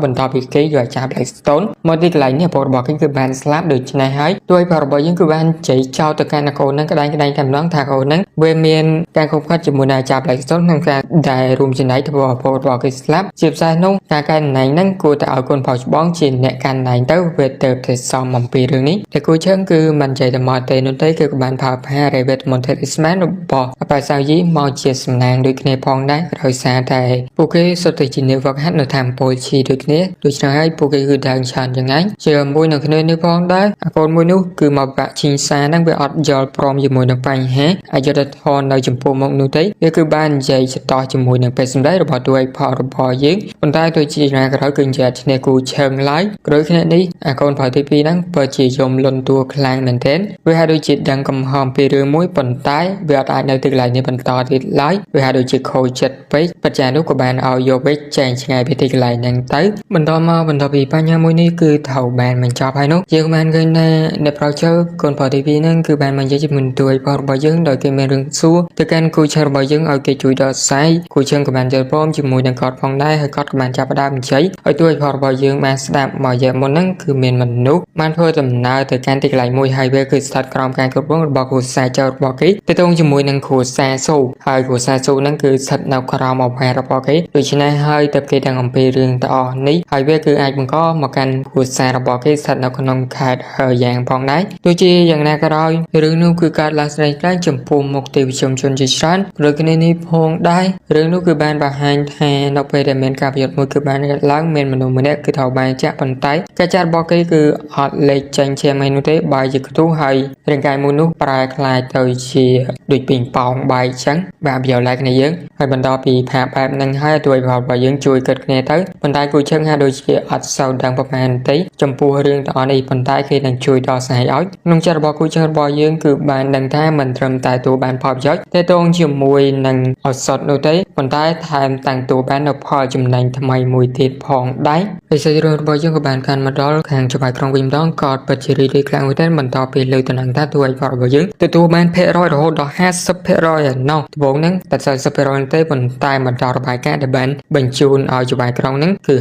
A: បន្តពីគេយកចាប់ Blackstone មកទីកន្លែងនេះពុករបស់គេគឺបានស្លាប់ដូច្នេះហើយតួឯករបស់យើងគឺបានជ័យចោលទៅកាន់កូនហ្នឹងក្តែងតែម្ដងថាកូនហ្នឹងវាមានការខុសខិតជាមួយនឹងចាប់ Blackstone ក្នុងការដែលរួមចំណែកទៅពុករបស់គេស្លាប់ជាពិសេសនោះការកែណែងហ្នឹងគួរតែឲ្យកូនផលច្បងជាអ្នកកែណែងទៅវាទៅតែសមអំពីរឿងនេះតែគូជើងគឺមិនចៃតែមកទេនោះទេគឺក៏បានផាផា Rabbit Montalisman របស់បាសាយីមកជាសំណាងដូចគ្នាផងដែរដោយសារតែពួកគេសុទ្ធតែជាអ្នកវឹកហាត់នៅតាមពលឈីដូចគ្នាដូច្នេះហើយពួកគេគឺដើរច្រើនយ៉ាងណាជាមួយនឹងគ្នានេះផងដែរអាកូនមួយនោះគឺមកបាក់ឈីងសាហ្នឹងវាអត់យល់ព្រមជាមួយនឹងបញ្ហាអយុត្តិធម៌នៅចំពោះមុខនោះទេវាគឺបាននិយាយចតោះជាមួយនឹងពេលសម្ដីរបស់តួឯកផលរបស់យើងប៉ុន្តែទោះជាយ៉ាងណាក៏ដោយគឺនិយាយឈ្នះគូឈើងឡើយក្រោយគ្នានេះអាកូនផលទី2ហ្នឹងពិតជាយំលន់តួខ្លាំងមែនទែនវាហាក់ដូចជាដឹងកំហំពីរឿងមួយប៉ុន្តែវាអត់អាចនៅទីកន្លែងនេះបន្តទៀតឡើយវាហាក់ដូចជាខូចចិត្តពេកបច្ចានោះក៏បានឲ្យយកវិញចែងឆ្ងាយពីទីកន្លែងហ្នឹងទៅបន្តពីបញ្ហាមួយនេះគឺត្រូវបានបញ្ចប់ហើយនោះយើងបានឃើញថាអ្នកប្រជើកូនផលទី2ហ្នឹងគឺបានមកនិយាយជាមួយតួឯករបស់យើងដោយគេមានរឿងសួរទៅកាន់គូឈើរបស់យើងឲ្យគេជួយដោះស្រាយគូឈើក៏បានយល់ព្រមជាមួយនឹងគាត់ផងដែរហើយគាត់ក៏បានចាប់ផ្ដើមនិយាយឲ្យតួឯករបស់យើងបានស្ដាប់មកយ៉ាងមុនហ្នឹងគឺមានមនុស្សបានធ្វើដំណើរទៅកាន់ទីកន្លែងមួយហើយវាគឺស្ថិតក្រោមការគ្រប់គ្រងរបស់គ្រួសារចៅរបស់គេទៅទងជាមួយនឹងគ្រួសារស៊ូហើយគ្រួសារស៊ូហ្នឹងគឺស្ថិតនៅក្រោមអំណាចរបស់គេដូច្នេះហើយទើបគេដឹងអំពីរឿងទាំងអស់នេះហើយវាគឺអាចបង្កមកកាន់គ្រួសាររបស់គេស្ថិតនៅក្នុងខេត្តហើយយ៉ាងផងដែរទោះជាយ៉ាងណាក៏ដោយរឿងនោះគឺកើតឡើងស្ដែងៗចំពោះមុខទេវជនជាច្រើនដូចគ្នានេះផងដែររឿងនោះគឺបានបង្ហាញថានៅពេលដែលមានការប្រយុទ្ធមួយគឺបានកើតឡើងមានមនុស្សម្នាក់គឺត្រូវបានចាក់ប៉ុន្តែការចាត់របស់គេគឺអត់លេចចេញជាមិននោះទេបាយជាខ្ទុះហើយរាងកាយមួយនោះប្រែคล้ายទៅជាដូចពីងប៉ោងបាយអញ្ចឹងបាទវាឡែកគ្នាយើងហើយបន្តពីផាបែបហ្នឹងហើយទួយរបស់យើងជួយគិតគ្នាទៅប៉ុន្តែគូជើងហាក់ដូចជាអត់សូវដឹងប្រហែលទេចំពោះរឿងទាំងអស់នេះប៉ុន្តែគេនឹងជួយដោះស្រាយឲ្យក្នុងចិត្តរបស់គូជើងរបស់យើងគឺបានដឹងថាមិនត្រឹមតែទូបានផលប្រយោជន៍តែតងជាមួយនឹងឱសថនោះទេប៉ុន្តែថែមតាំងទូបាននៅផលចំណេញថ្មីមួយទៀតផងដែរហើយសេចក្ដីរបស់យើងក៏បានកាន់មកដល់ខាងច្បាប់ក្រុងវិញម្ដងក៏ពិតជារីករាយខ្លាំងមែនទែនបន្តពីលើតំណែងថាទូឲ្យផលរបស់យើងទទួលបានភាគរយរហូតដល់ 50% ឯណោះដំបូងហ្នឹងតែ 40% ទេប៉ុន្តែបន្តរបាយការណ៍ដែលបានបញ្ជូនឲ្យច្បាប់ក្រុងហ្នឹងគឺ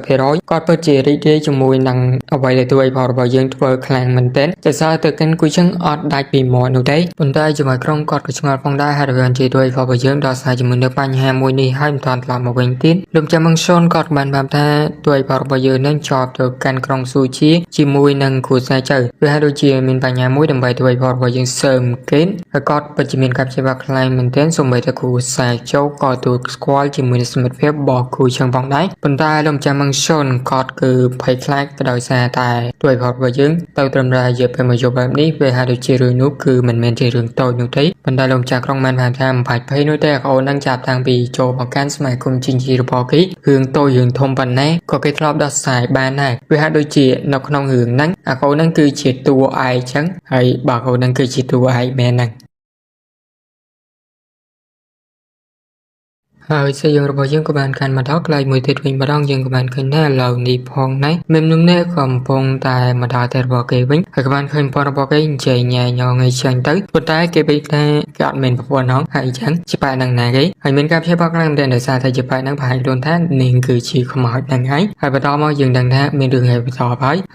A: 50% ក៏ពិតជារីករាយជាមួយនឹងអ្វីដែលទូឲ្យផលរបស់យើងធ្វើខ្លាំងមែនទែនតែសើទៅកាន់គូជឹងអត់ដាច់ពីមាត់នោះទេប៉ុន្តែច្បាប់ក្រុងក៏ឆ្ងល់ផងដែរហើយបានជាទូឲ្យផលរបស់យើងដោះស្រាយជាមួយនឹងបញ្ហាមួយនេះហើយមិនតាន់ត្រឡប់មកវិញទៀតលោកចាំមងសូនក៏បានប្រាប់ថាទូឲ្យផលរបស់យើងនឹងជាប់ទៅកាន់ក្រុងស៊ូជាជាមួយនឹងគ្រួសារចៅវាហាក់ដូចជាមានបញ្ហាមួយដើម្បីទូឲ្យផលរបស់យើងសើមកេនហើយក៏ពិតជាមានការព្យាបាលខ្លាំងមែនទែនសូម្បីតែគ្រួសារចៅក៏ទូស្គាល់ជាមួយនឹងសមិទ្ធភាពរបស់គូជឹងផងដែរប៉ុន្តែលោកចាំមងសូនក៏គឺភ័យខ្លាចក៏ដោយសារតែទូឲ្យផលរបស់យើងទៅត្រឹមរយៈពេលមួយយប់បែបនេះវាហាក់ដូចជារឿងនោះគឺមិនមែនជារឿងតូចនោះទេប៉ុន្តែលោកចាស់ក្រុងបានថាមិនបាច់ភ័យនោះទេអូននឹងចាប់តាំងពីចូលមកកាន់សមាគមជីងជីរបស់គេរឿងតូចរឿងធំប៉ុណ្ណាក៏គេធ្លាប់ដោះស្រាយបានដែរវាហាក់ដូចជានៅក្នុងរឿងហ្នឹងអាកូនហ្នឹងគឺជាតួឯងចឹងហើយបើកូនហ្នឹងគឺជាតួឯងមែនហ្នឹងហើយសេចក្ដីរបស់យើងក៏បានកាន់មកដល់កន្លែងមួយទៀតវិញម្ដងយើងក៏បានឃើញថាឥឡូវនេះផងដែរមេមនុស្សម្នាក់កំពុងតែមកដល់តែរបស់គេវិញហើយក៏បានឃើញប៉ុនរបស់គេនិយាយញ៉ែញងឲ្យចាញ់ទៅប៉ុន្តែគេបែរថាគេអត់មានប្រពន្ធហងហើយអញ្ចឹងជាប៉ែនឹងណាគេហើយមានការព្យាបាលខ្លាំងតែដោយសារតែជាប៉ែនឹងប្រហែលខ្លួនថានាងគឺជាខ្មោចហ្នឹងហើយបន្តមកយើងដឹងថាមានរឿងហើយបន្ត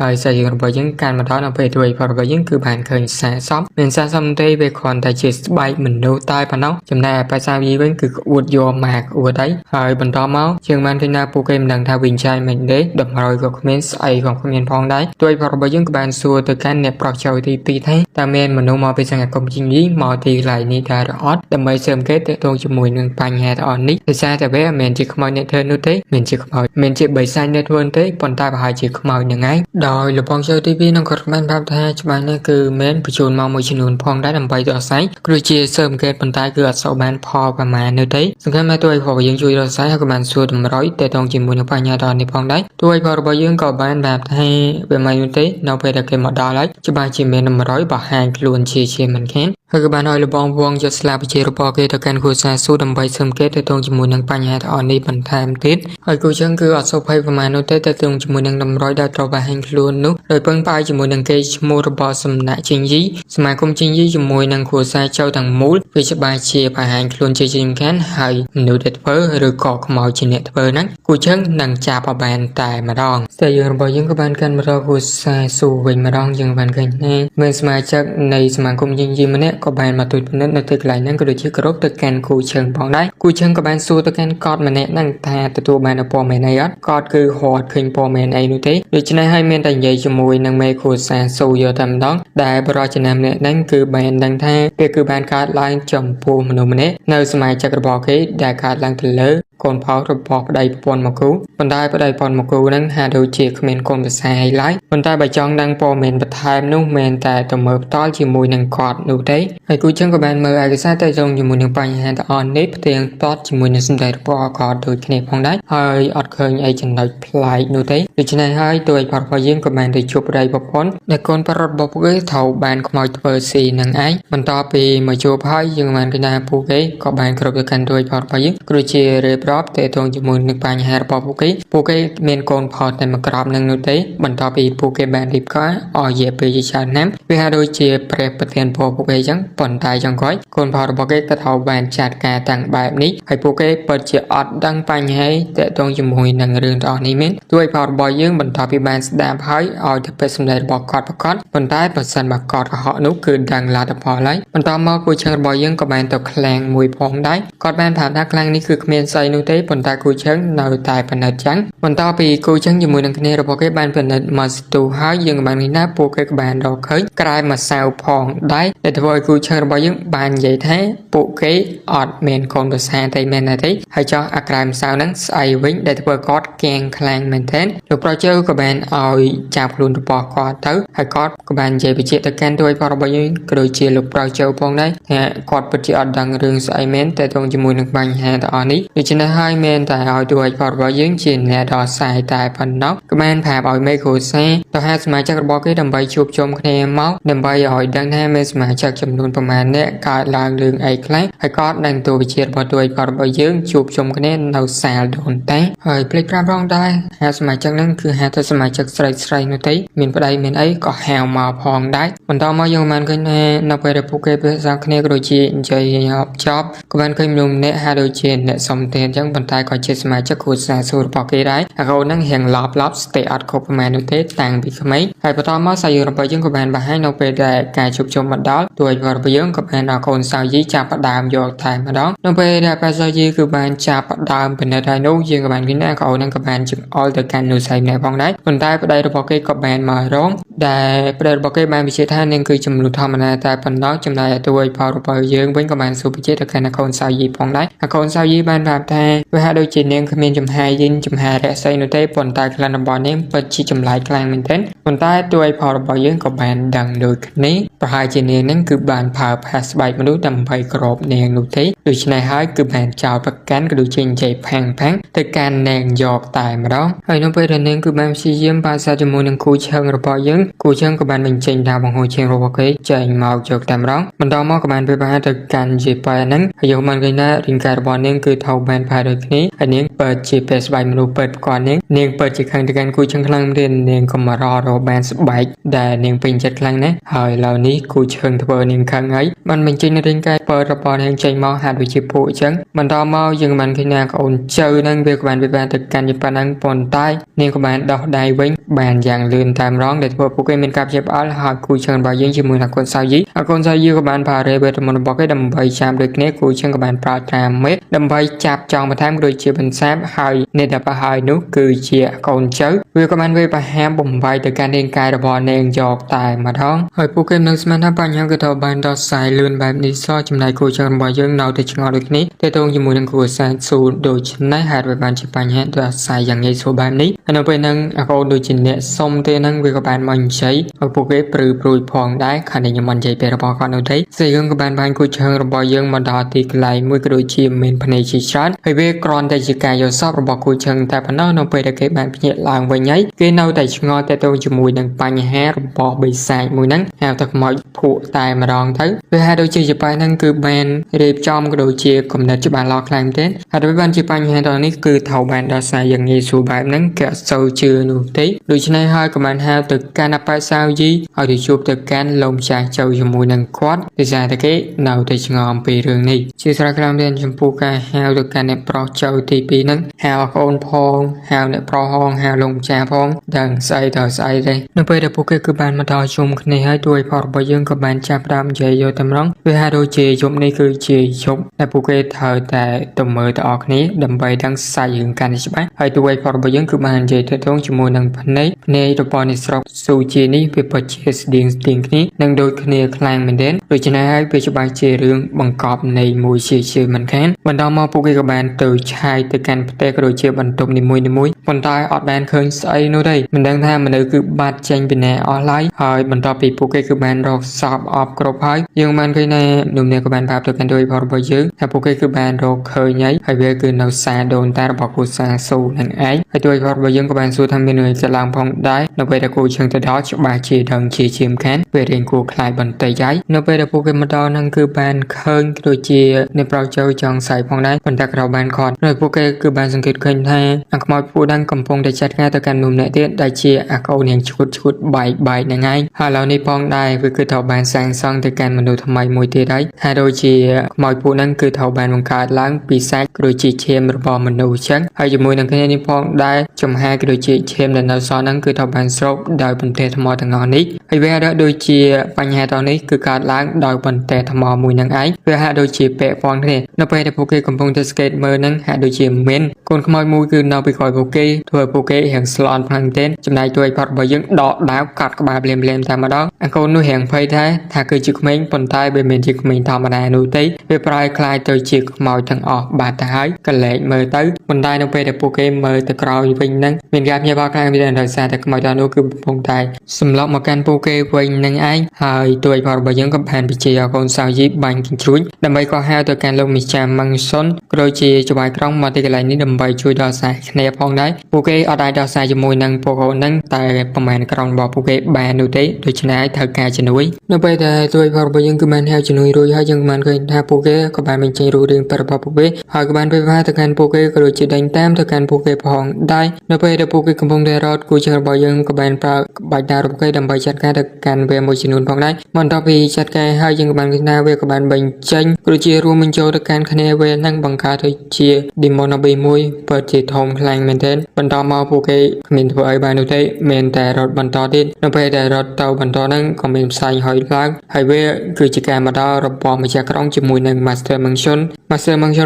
A: ហើយសេចក្ដីរបស់យើងកាន់មកដល់នៅពេលទួយប៉ុនរបស់យើងគឺបានឃើញសារសំមានសារសំទេវាគ្រាន់តែជាស្បែកមនុស្សតែប៉ុណ្ណោះចំណែកឯបេសាវីវិញគឺក្អួតយកមក អួតហើយហើយបន្តមកជាងបានឃើញថាពួកគេមិនដឹងថាវិញចៃមិនទេតម្រូវក៏គ្មានស្អីក៏គ្មានផងដែរដោយបរិបទយើងក៏បានសួរទៅកាន់អ្នកប្រកចៅទី2ថាតើមានមនុស្សមកពីសង្គមជីនេះមកទីកន្លែងនេះដែរឬអត់ដើម្បីសើមគេទាក់ទងជាមួយនឹងបញ្ហាទាំងអស់នេះដោយសារតែវាមិនមែនជាខ្មោចអ្នកធ្វើនោះទេមិនជាខ្មោចមិនជាបិសាចអ្នកធ្វើទេប៉ុន្តែប្រហែលជាខ្មោចនឹងហើយដោយលោកបងចៅទី2នឹងក៏បានប្រាប់ថាច្បាស់ណាស់គឺមិនបញ្ជូនមកមួយចំនួនផងដែរដើម្បីទៅអាស្រ័យគឺជាសើមគេប៉ុន្តែគឺអត់សូវបានផលប្រមាណនោះទេសង្ឃឹមថាជួយរបស់យើងជួយរកសាយហើយក៏បានសួរតម្រុយទាក់ទងជាមួយនឹងបញ្ហាដល់នេះផងដែរជួយរបស់យើងក៏បានប្រាប់ថាវាមិននោះទេនៅពេលដែលគេមកដល់ហើយច្បាស់ជាមានតម្រុយបង្ហាញខ្លួនជាមិនខានហើយក៏បានឲ្យលបងវងយកស្លាបជារបស់គេទៅកាន់គ្រួសារស៊ូដើម្បីសើមគេទៅទងជាមួយនឹងបញ្ហាទាំងអស់នេះបន្ថែមទៀតហើយគូចឹងគឺអត់សូវភ័យប្រមាណនោះទេទៅទងជាមួយនឹងតម្រុយដែលត្រូវបង្ហាញខ្លួននោះដោយពឹងផ្អែកជាមួយនឹងគេឈ្មោះរបស់សំណាក់ជីងយីសមាគមជីងយីជាមួយនឹងគ្រួសារចៅទាំងមូលវាច្បាស់ជាបង្ហាញខ្លួនជាសំខាន់ហើយមនុស្សដែលធ្វើឬក៏ខ្មោចជាអ្នកធ្វើហ្នឹងគូចឹងនឹងចាប់ឲ្យបានតែម្ដងស្ទើរយើងរបស់យើងក៏បានកាន់មករកគ្រួសារស៊ូវិញម្ដងយើងបានឃើញថាមានសមាជិកនៃសមាគមជីងយីម្នាក់ក៏បានមកទូចពិនិត្យនៅទីកន្លែងហ្នឹងក៏ដូចជាគ្រប់ទៅកាន់គូជើងផងដែរគូជើងក៏បានសួរទៅកាន់កតម្នាក់ហ្នឹងថាទទួលបានព័ត៌មានអីអត់កតគឺហត់ឃើញព័ត៌មានអីនោះទេដូច្នេះហើយមានតែនិយាយជាមួយនឹងមេគ្រួសារស៊ូយកតែម្ដងដែលបរិយាណាម្នាក់ហ្នឹងគឺបានដឹងថាវាគឺបានកើតឡើងចំពោះមនុស្សម្នាក់នៅសមាជិករបស់គេដែលកើតឡើងទៅលើកូនផោរបស់ប្តីប្រពន្ធមកគូប៉ុន្តែប្តីប្រពន្ធមកគូហ្នឹងហាក់ដូចជាគ្មានកូនប្រសាឲ្យឡើយប៉ុន្តែបើចង់ដឹងព័ត៌មានបន្ថែមនោះមិនតែទៅមើលផ្ទាល់ជាមួយនឹងគាត់នោះទេហើយគូចឹងក៏បានមើលឯកសារទៅចូលជាមួយនឹងបញ្ហាទាំងអស់នេះផ្ទៀងផ្ទាត់ជាមួយនឹងសម្ដីរបស់គាត់ដូចគ្នាផងដែរហើយអត់ឃើញអីចំណុចប្លែកនោះទេដូច្នេះហើយតួឯករបស់យើងក៏បានទៅជួបប្តីប្រពន្ធដែលកូនប្រុសរបស់ពួកគេត្រូវបានខ្មោចធ្វើស៊ីនឹងឯងបន្ទាប់ពីមកជួបហើយយើងបានឃើញថាពួកគេក៏បានគ្រប់ទៅកាន់តួឯករបស់យើងគ្រូជារៀបរាប់តេតងជាមួយនឹងបញ្ហារបស់ពួកគេមានកូនផោតតែមួយក្របនឹងនោះទេបន្ទាប់ពីពួកគេបានរៀបការអស់រយៈពេលជាច្រើនឆ្នាំវាហាក់ដូចជាព្រះប្រធានពួកគេអញ្ចឹងប៉ុន្តែចុងក្រោយកូនផោតរបស់គេក៏ត្រូវបានចាត់ការតាំងបែបនេះហើយពួកគេពិតជាអត់ដឹងបញ្ហាតេតងជាមួយនឹងរឿងទាំងអស់នេះមែនតួឯករបស់យើងបន្ទាប់ពីបានស្ដាប់ហើយឲ្យទៅពេលសម្ដែងរបស់គាត់ប្រកបប៉ុន្តែបើសិនបើគាត់កុហកនោះគឺដឹងលទ្ធផលហើយបន្តមកគូជើងរបស់យើងក៏បានទៅខ្លាំងមួយផងដែរគាត់បានប្រាប់ថាខ្លាំងនេះគឺគ្មានស្អីនោះទេប៉ុន្តែគូជើងនៅតែពិនិត្យចឹងបន្តពីគូជើងជាមួយនឹងគ្នារបស់គេបានពិនិត្យមកស្ទុះហើយយើងបានឃើញថាពួកគេក៏បានរកឃើញក្រែម្សៅផងដែរដែលធ្វើឲ្យគូជើងរបស់យើងបាននិយាយថាពួកគេអត់មានកូនប្រសាទេមែនទេហើយចោះអាក្រែម្សៅហ្នឹងស្អីវិញដែលធ្វើគាត់កៀងខ្លាំងមែនទែនលោកប្រជើក៏បានឲ្យចាប់ខ្លួនរបស់គាត់ទៅហើយគាត់ក៏បាននិយាយបញ្ជាក់ទៅកាន់តួឯករបស់យើងក៏ដូចជាលោកប្រជើផងដែរថាគាត់ពិតជាអត់ដឹងរឿងស្អីមែនតែទងជាមួយនឹងបញ្ហាទាំងអស់នេះដូច្នេះហើយមែនតែឲ្យតួឯករបស់យើងជាអ្នកដល់សាយតែប៉ុណ្ណោះក៏បានប្រាប់ឲ្យមេគ្រួសារទៅហៅសមាជិករបស់គេដើម្បីជួបជុំគ្នាមកដើម្បីឲ្យដឹងថាមានសមាជិកចំនួនប្រមាណអ្នកកើតឡើងរឿងអីខ្លះហើយគាត់នឹងទូវិជារបស់តួឯករបស់យើងជួបជុំគ្នានៅសាលដូនតាហើយភ្លេចប្រាប់ផងដែរហៅសមាជិកហ្នឹងគឺហៅទៅសមាជិកស្រីនោះទេមានប្តីមានអីក៏ហៅមកផងដែរបន្តមកយើងបានឃើញថានៅពេលដែលពួកគេពិសាគ្នាក៏ដូចជានិយាយចប់ក៏បានឃើញមនុស្សម្នាក់ហៅដូចជាអ្នកសំទែនអញ្ចឹងប៉ុន្តែក៏ជាសមាជិកគ្រួសារស៊ូរបស់គេដែរហើយគាត់ហ្នឹងរៀងឡប់ស្ទើរអត់គ្រប់ប្រមាណនោះទេតាំងពីក្មេងហើយបន្តមកសាយរបស់យើងក៏បានបង្ហាញនៅពេលដែលការជួបជុំមកដល់តួឯករបស់យើងក៏បានដល់កូនសាយចាប់ផ្ដើមយកតែម្ដងនៅពេលដែលប៉ាសាយគឺបានចាប់ផ្ដើមពិនិត្យហើយនោះយើងក៏បានឃើញថាកូនហ្នឹងក៏បានជិះអល់ទៅកាន់នោះសៃម្នាក់ផងដែរប៉ុន្តែប្តីរបស់គេក៏បានមករងដែលប្តីរបស់គេបានបញ្ជាក់ថានាងគឺចំនួនធម្មតាតែប៉ុណ្ណោះចំណែកតួឯករបស់យើងវិញក៏បានសួរបញ្ជាក់ទៅកាន់កូនសាយផងដែរកូនសាយបានប្រាប់ថាវាហាក់ដូចជានាងគ្មានចំហាយយិញចំហាយរស្មីនោះទេប៉ុន្តែក្លិនរបស់នាងពិតជាចម្លែកខ្លាំងមែនទែនប៉ុន្តែតួឯករបស់យើងក៏បានដឹងដូចគ្នាប្រហែលជានាងហ្នឹងគឺបានប្រើផាសស្បែកមនុស្សដើម្បីក្របនាងនោះទេដូច្នេះហើយគឺបានចោលប្រកាន់ក៏ដូចជានិយាយផាំងទៅកាន់នាងយកតែម្ដងហើយនៅពេលដែលនាងគឺបានព្យាយាមបាសាជាមួយនឹងគូជើងរបស់យើងគូជើងក៏បានបញ្ចេញថាបង្ហូរជើងរបស់គេចេញមកយកតែម្ដងបន្តមកក៏បានពេលបានទៅកាន់ជាប៉ែហ្នឹងហើយយកមកឃើញថារាងកាយរបស់នាងគឺថោកបានផែដូចគ្នាហើយនាងពិតជាពេលស្បែកមនុស្សពិតគាត់នាងពិតជាខឹងទៅកាន់គូជើងខ្លាំងមែននាងក៏មករកបានស្បែកដែលនាងពេញចិត្តខ្លាំងណាស់ហើយឥឡូវនេះគូជើងធ្វើនាងខឹងហើយបានបញ្ចេញរាងកាយពិតរបស់នាងចេញមកហាក់ដូចជាពួកអញ្ចឹងបន្តមកយើងបានឃើញថាកូនចៅហ្នឹងវាក៏បានទៅកាន់ជាប៉ែហ្នឹងប៉ុន្តែនាងក៏បានដោះដៃវិញបានយ៉ាងលឿនតែម្ដងដែលធ្វើពួកគេមានការព្យាបាលហើយគូជើងរបស់យើងជាមួយនឹងកូនសាយហើយកូនសាយក៏បានប្រើរេវេទមន្តរបស់គេដើម្បីចាប់ដូចគ្នាគូជើងក៏បានប្រើត្រាមេដើម្បីចាប់ចង បន្ថែមក៏ដូចជាបន្សាបហើយអ្នកដែលប្រហើយនោះគឺជាកូនចៅវាក៏បានវាប្រហាមបំបីទៅកាន់រាងកាយរបស់នាងយកតែម្ដងហើយពួកគេនឹងស្មានថាបញ្ហាគឺត្រូវបានដោះស្រាយលឿនបែបនេះសោះចំណែកគូចររបស់យើងនៅតែឆ្ងល់ដូចគ្នាតែតងជាមួយនឹងគូសាស៊ូដូច្នេះហេតុវាបានជាបញ្ហាដោះស្រាយយ៉ាងងាយស្រួលបែបនេះហើយនៅពេលហ្នឹងអាកូនដូចជាអ្នកសុំទេហ្នឹងវាក៏បានមកនិយាយឲ្យពួកគេព្រឺព្រួយផងដែរខណៈខ្ញុំមិននិយាយពេលរបស់គាត់នោះទេស្រីយើងក៏បានបានគូចររបស់យើងមកដល់ទីកន្លែងមួយក៏ដូចជាមានភ្នែកជាច្រើនហើយវាគ្រាន់តែជាការយកសពរបស់គូចរតែប៉ុណ្ណោះនៅពេលដែលគេបានភ្ញាក់ឡើងវិញហើយគេនៅតែឆ្ងល់តែតងជាមួយនឹងបញ្ហារបស់បិសាចមួយហ្នឹងហៅថាខ្មោចភក់តែម្ដងទៅវាហាក់ដូចជាបែបហ្នឹងគឺបានរៀបចំក៏ដូចជាគំនិតច្បាស់លាស់ខ្លាំងទេហើយវាបានជាបញ្ហាដល់នេះគឺត្រូវបានដោះស្រាយយ៉ាងងាយស្រួលបែបហ្នឹងគេអត់សូវជឿនោះទេដូច្នេះហើយក៏បានហៅទៅកាន់អបិសាយីឲ្យទៅជួបទៅកាន់លោកម្ចាស់ចៅជាមួយនឹងគាត់ដោយសារតែគេនៅតែឆ្ងល់អំពីរឿងនេះជាស្រេចក្រោមទៀតចំពោះការហៅទៅកាន់អ្នកប្រុសចៅទី2ហ្នឹងហៅកូនផងហៅអ្នកប្រុសហងហៅលោកម្ចាស់ផងដឹងស្អីទៅស្អីទេនៅពេលដែលពួកគេគឺបានមកដល់ជុំគ្នាហើយទួយផលរបស់យើងក៏បានចាប់ផ្ដើមនិយាយយកតែម្ដងវាហាក់ដូចជាយប់នេះគឺជាយប់ដែលពួកគេត្រូវតែទៅមើលទៅអស់គ្នាដើម្បីដឹងសាច់រឿងកាន់តែច្បាស់ហើយទួយផលរបស់យើងគឺបាននិយាយទៅទងជាមួយនឹងភ្នែករបស់អ្នកស្រុកស៊ូជានេះវាពិតជាស្តៀងគ្នានឹងដូចគ្នាខ្លាំងមែនទែនដូច្នេះហើយវាច្បាស់ជារឿងបង្កប់នៃមួយជាមិនខានបន្តមកពួកគេក៏បានទៅឆាយទៅកាន់ផ្ទះក៏ដូចជាបន្ទប់នីមួយប៉ុន្តែអត់បានឃើញស្អីនោះទេមិនដឹងថាមនុស្សគឺបាត់ចេញពីណាអស់ឡើយហើយបន្ទាប់ពីពួកគេគឺបានរកសពអបគ្រប់ហើយយើងបានឃើញថាមនុស្សនេះក៏បានប្រាប់ទៅកាន់ដោយផលរបស់យើងថាពួកគេគឺបានរកឃើញហើយវាគឺនៅសាដូនតារបស់គូសាស៊ូនឹងឯងហើយដោយផលរបស់យើងក៏បានសួរថាមាននឿយចិត្តឡើងផងដែរនៅពេលដែលគូជើងទៅដល់ច្បាស់ជាដឹងជាជាមខានវារៀងគួរខ្លាចបន្តិចហើយនៅពេលដែលពួកគេមកដល់ហ្នឹងគឺបានឃើញដូចជាអ្នកប្រុសចៅចង់សាយផងដែរប៉ុន្តែក្រោយបានខត់ហើយពួកគេគឺបានសង្កេតឃើញថាអាខ្មោចពូដឹងកំពុងតែចាត់ការទៅកាន់មនុស្សម្នាក់ទៀតដែលជាអាកូននាងឈួតបែកហ្នឹងឯងហើយឥឡូវនេះផងដែរវាគឺត្រូវបានសាងសង់ទៅកាន់មនុស្សថ្មីមួយទៀតហើយហើយដូចជាខ្មោចពូហ្នឹងគឺត្រូវបានបង្កើតឡើងពីសាច់ក៏ដូចជាឈាមរបស់មនុស្សចឹងហើយជាមួយនឹងគ្នានេះផងដែរចំហាក៏ដូចជាឈាមដែលនៅសល់ហ្នឹងគឺត្រូវបានស្រូបដោយបន្ទះថ្មទាំងអស់នេះហើយវាហាក់ដូចជាបញ្ហាតនេះគឺកើតឡើងដោយបន្ទះថ្មមួយហ្នឹងឯងវាហាក់ដូចជាពាក់ព័ន្ធគ្នានៅពេលដែលពួកគេកំពុងតែស្កេតមើលហ្នឹងហាក់ដូចជាមានកូនខ្មោចមួយគឺនៅពីក្រោយពួកគេធ្វើឲ្យពួកគេរៀងស្លន់ខ្លាំងទេចំណែកទួយផាត់របស់យើងដកដាវកាត់ក្បាលភ្លាមតែម្ដងអាកូននោះរៀងភ័យថាគឺជាក្មេងប៉ុន្តែវាមិនជាក្មេងធម្មតានោះទេវាប្រែក្លាយទៅជាខ្មោចទាំងអស់បាត់ទៅហើយកលែកមើលទៅប៉ុន្តែនៅពេលដែលពួកគេមើលទៅក្រោយវិញហ្នឹងមានការភ្ញាក់ផ្អើលខ្លាំងមានដោយសារតែខ្មោចទាំងនោះគឺកំពុងតែសម្លប់មកកាន់ពួកគេវិញនឹងឯងហើយទួយផាត់របស់យើងក៏បានបញ្ជាឲ្យកូនសាយីបាញ់កញ្ជ្រួចដើម្បីក៏ហៅទៅកាន់លោកមីចាម៉ាំងសុនក៏ដូចជាច្បាយក្រុងមកទីកន្លែងនេះដើម្បីជួយដោះស្រាយគ្នាផងដែរពួកគេអត់អាចដោះស្រាយជាមួយនឹងពួកកូនហ្នឹងតែប្រមាណក្រុងរបស់ពួកគេបាននោះទេដូច្នេះត្រូវការជំនួយនៅពេលដែលទួយផាត់របស់យើងគឺបានហៅជំនួយរួចហើយយើងបានឃើញថាពួកគេក៏បានបញ្ចេញរូបរាងរបស់ពួកគេហើយក៏បានវិវត្តទៅកាន់ពួកគេក៏ដូចជាដេញតាមទៅកាន់ពួកគេផងដែរនៅពេលដែលពួកគេកំពុងតែរត់គូជើងរបស់យើងក៏បានប្រើក្បាច់ដាវរបស់គេដើម្បីចាត់ការទៅកាន់វាមួយចំនួនផងដែរបន្ទាប់ពីចាត់ការហើយយើងក៏បានឃើញថាវាក៏បានបញ្ចេញក៏ជារួមបញ្ចូលទៅកាន់គ្នាវានឹងបង្កើតទៅជា Demon Abbey មួយពិតជាធំខ្លាំងមែនទែនបន្តមកពួកគេគ្មានធ្វើអីបាននោះទេមានតែរត់បន្តទៀតនៅពេលដែលរត់ទៅបន្តហ្នឹងក៏មានផ្សែងហុយឡើងហើយវាគឺជាការមកដល់របស់ម្ចាស់ក្រុងជាមួយនឹង Master Mansion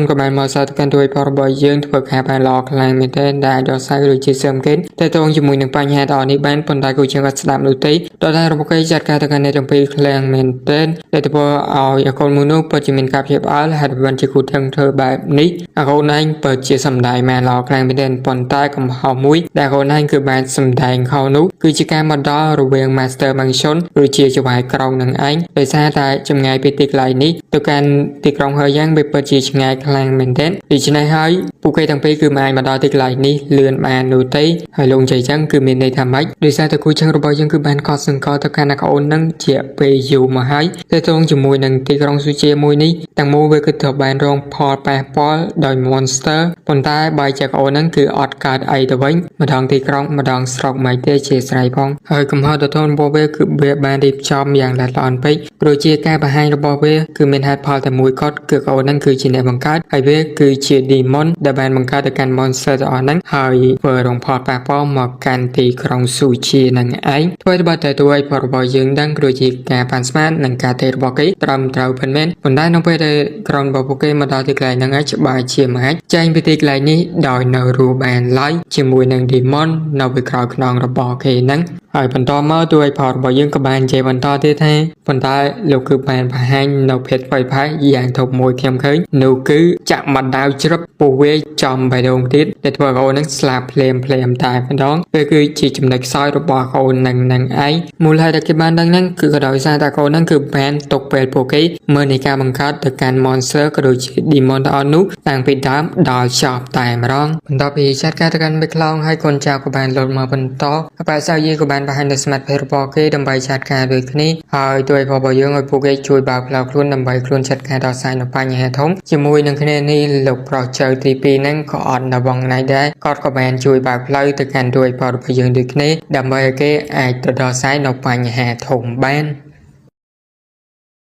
A: ក៏បានមកសើទៅកាន់ទួយផលរបស់យើងធ្វើការបានល្អខ្លាំងមែនទែនដែលដោះស្រាយដូចជាសើមកេនតែតងជាមួយនឹងបញ្ហាដល់នេះបានប៉ុន្តែក៏ជាអត់ស្ដាប់នោះទេដល់តែរបស់គេចាត់ការទៅកាន់អ្នកទាំងពីរខ្លាំងមែនទែនដែលធ្វើឲ្យអាកូនមួយនោះពិតជាមានការភ្ញាក់ផ្អើលហើយបានជាគូទាំងធ្វើបែបនេះអាកូនឯងពិតជាសម្ដែងបានល្អខ្លាំងមែនទែនប៉ុន្តែកំហុសមួយដែលអាកូនឯងគឺបានសម្ដែងខុសនោះគឺជាការមកដល់រវាង Master Mansion ឬជាច្បាយក្រុងនឹងឯងដោយសារតែចម្ងាយពីទីកន្លែងនេះទៅកាន់ទីក្រុងហើយយ៉ាងវាពិតជាឆ្ងាយខ្លាំងមែនទែនដូច្នេះហើយពួកគេទាំងពីរគឺមិនអាចមកដល់ទីកន្លែងនេះលឿនបាននោះទេហើយលោកចៃចឹងគឺមានន័យថាម៉េចដោយសារតែគូជើងរបស់យើងគឺបានកត់សង្កល់ទៅកាន់អាកូននឹងជាពេលយូរមកហើយតែតងជាមួយនឹងទីក្រុងស៊ូជាមួយនេះទាំងមូលវាគឺត្រូវបានរងផលប៉ះពាល់ដោយ Monster ប៉ុន្តែបើជាកូននឹងគឺអត់កើតអីទៅវិញម្ដងទីក្រុងម្ដងស្រុកមិនទេជាស្រ័យផងហើយកំហុសដល់តូនរបស់វាគឺវាបានរៀបចំយ៉ាងល្អិតល្អន់ពេកព្រោះជាការបង្ហាញរបស់វាគឺមានហេតុផលតែមួយគត់គឺកូននឹងគឺជាអ្នកបង្កើតហើយវាគឺជា Demon ដែល បានបង្កើតទៅកាន់ monster ទាំងអស់ហ្នឹងហើយធ្វើរងផលប៉ះពាល់មកកាន់ទីក្រុងស៊ូជីនឹងឯងធ្វើឲ្យតែទួយផលរបស់យើងដឹងដូចជាការប៉ាន់ស្មាននិងការទេរបស់គេត្រឹមត្រូវប៉ុណ្មែនប៉ុន្តែនៅពេលដែលក្រុមរបស់ពួកគេមកដល់ទីកន្លែងហ្នឹងឯងច្បាស់ជាមិនអាចចេញពីទីកន្លែងនេះដោយនៅរស់បានឡើយជាមួយនឹង demon នៅពីក្រោយខ្នងរបស់គេហ្នឹងហើយបន្តមកទួយផលរបស់យើងក៏បាននិយាយបន្តទៀតថាប៉ុន្តែលោកគឺបានបង្ហាញនៅភេទបៃផាយយ៉ាងធំមួយខ្ញុំឃើញនោះគឺចាក់មកដាវជ្រឹបពោះវាយចំបេះដូងទៀតដែលធ្វើឲ្យអូននឹងស្លាប់ភ្លាមតែម្ដងវាគឺជាចំណុចខ្សោយរបស់អូននឹងឯងមូលហេតុដែលគេបានដឹងហ្នឹងគឺក៏ដោយសារតែអូនហ្នឹងគឺបានទុកពេលពួកគេមើលនៃការបង្កើតទៅកាន់ monster ក៏ដូចជា demon ទាំងអស់នោះតាំងពីដើមដល់ចប់តែម្ដងបន្ទាប់ពីចាត់ការទៅកាន់មេខ្លោងហើយកូនចៅក៏បានលុតមកបន្តប៉ាសាយីក៏បានបង្ហាញនូវសមត្ថភាពរបស់គេដើម្បីចាត់ការដូចគ្នាហើយទួយរបស់យើងឲ្យពួកគេជួយបើកផ្លូវខ្លួនដើម្បីខ្លួនចាត់ការដោះស្រាយនៅបញ្ហាធំជាមួយនឹងគ្នានេះលោកប្រុសចៅទី2ហ្នឹងក៏អត់នៅវងណៃដែរគាត់ក៏បានជួយបើកផ្លូវទៅកាន់ទួយរបស់យើងដូចគ្នាដើម្បីឲ្យគេអាចទៅដោះស្រាយនៅបញ្ហាធំបាន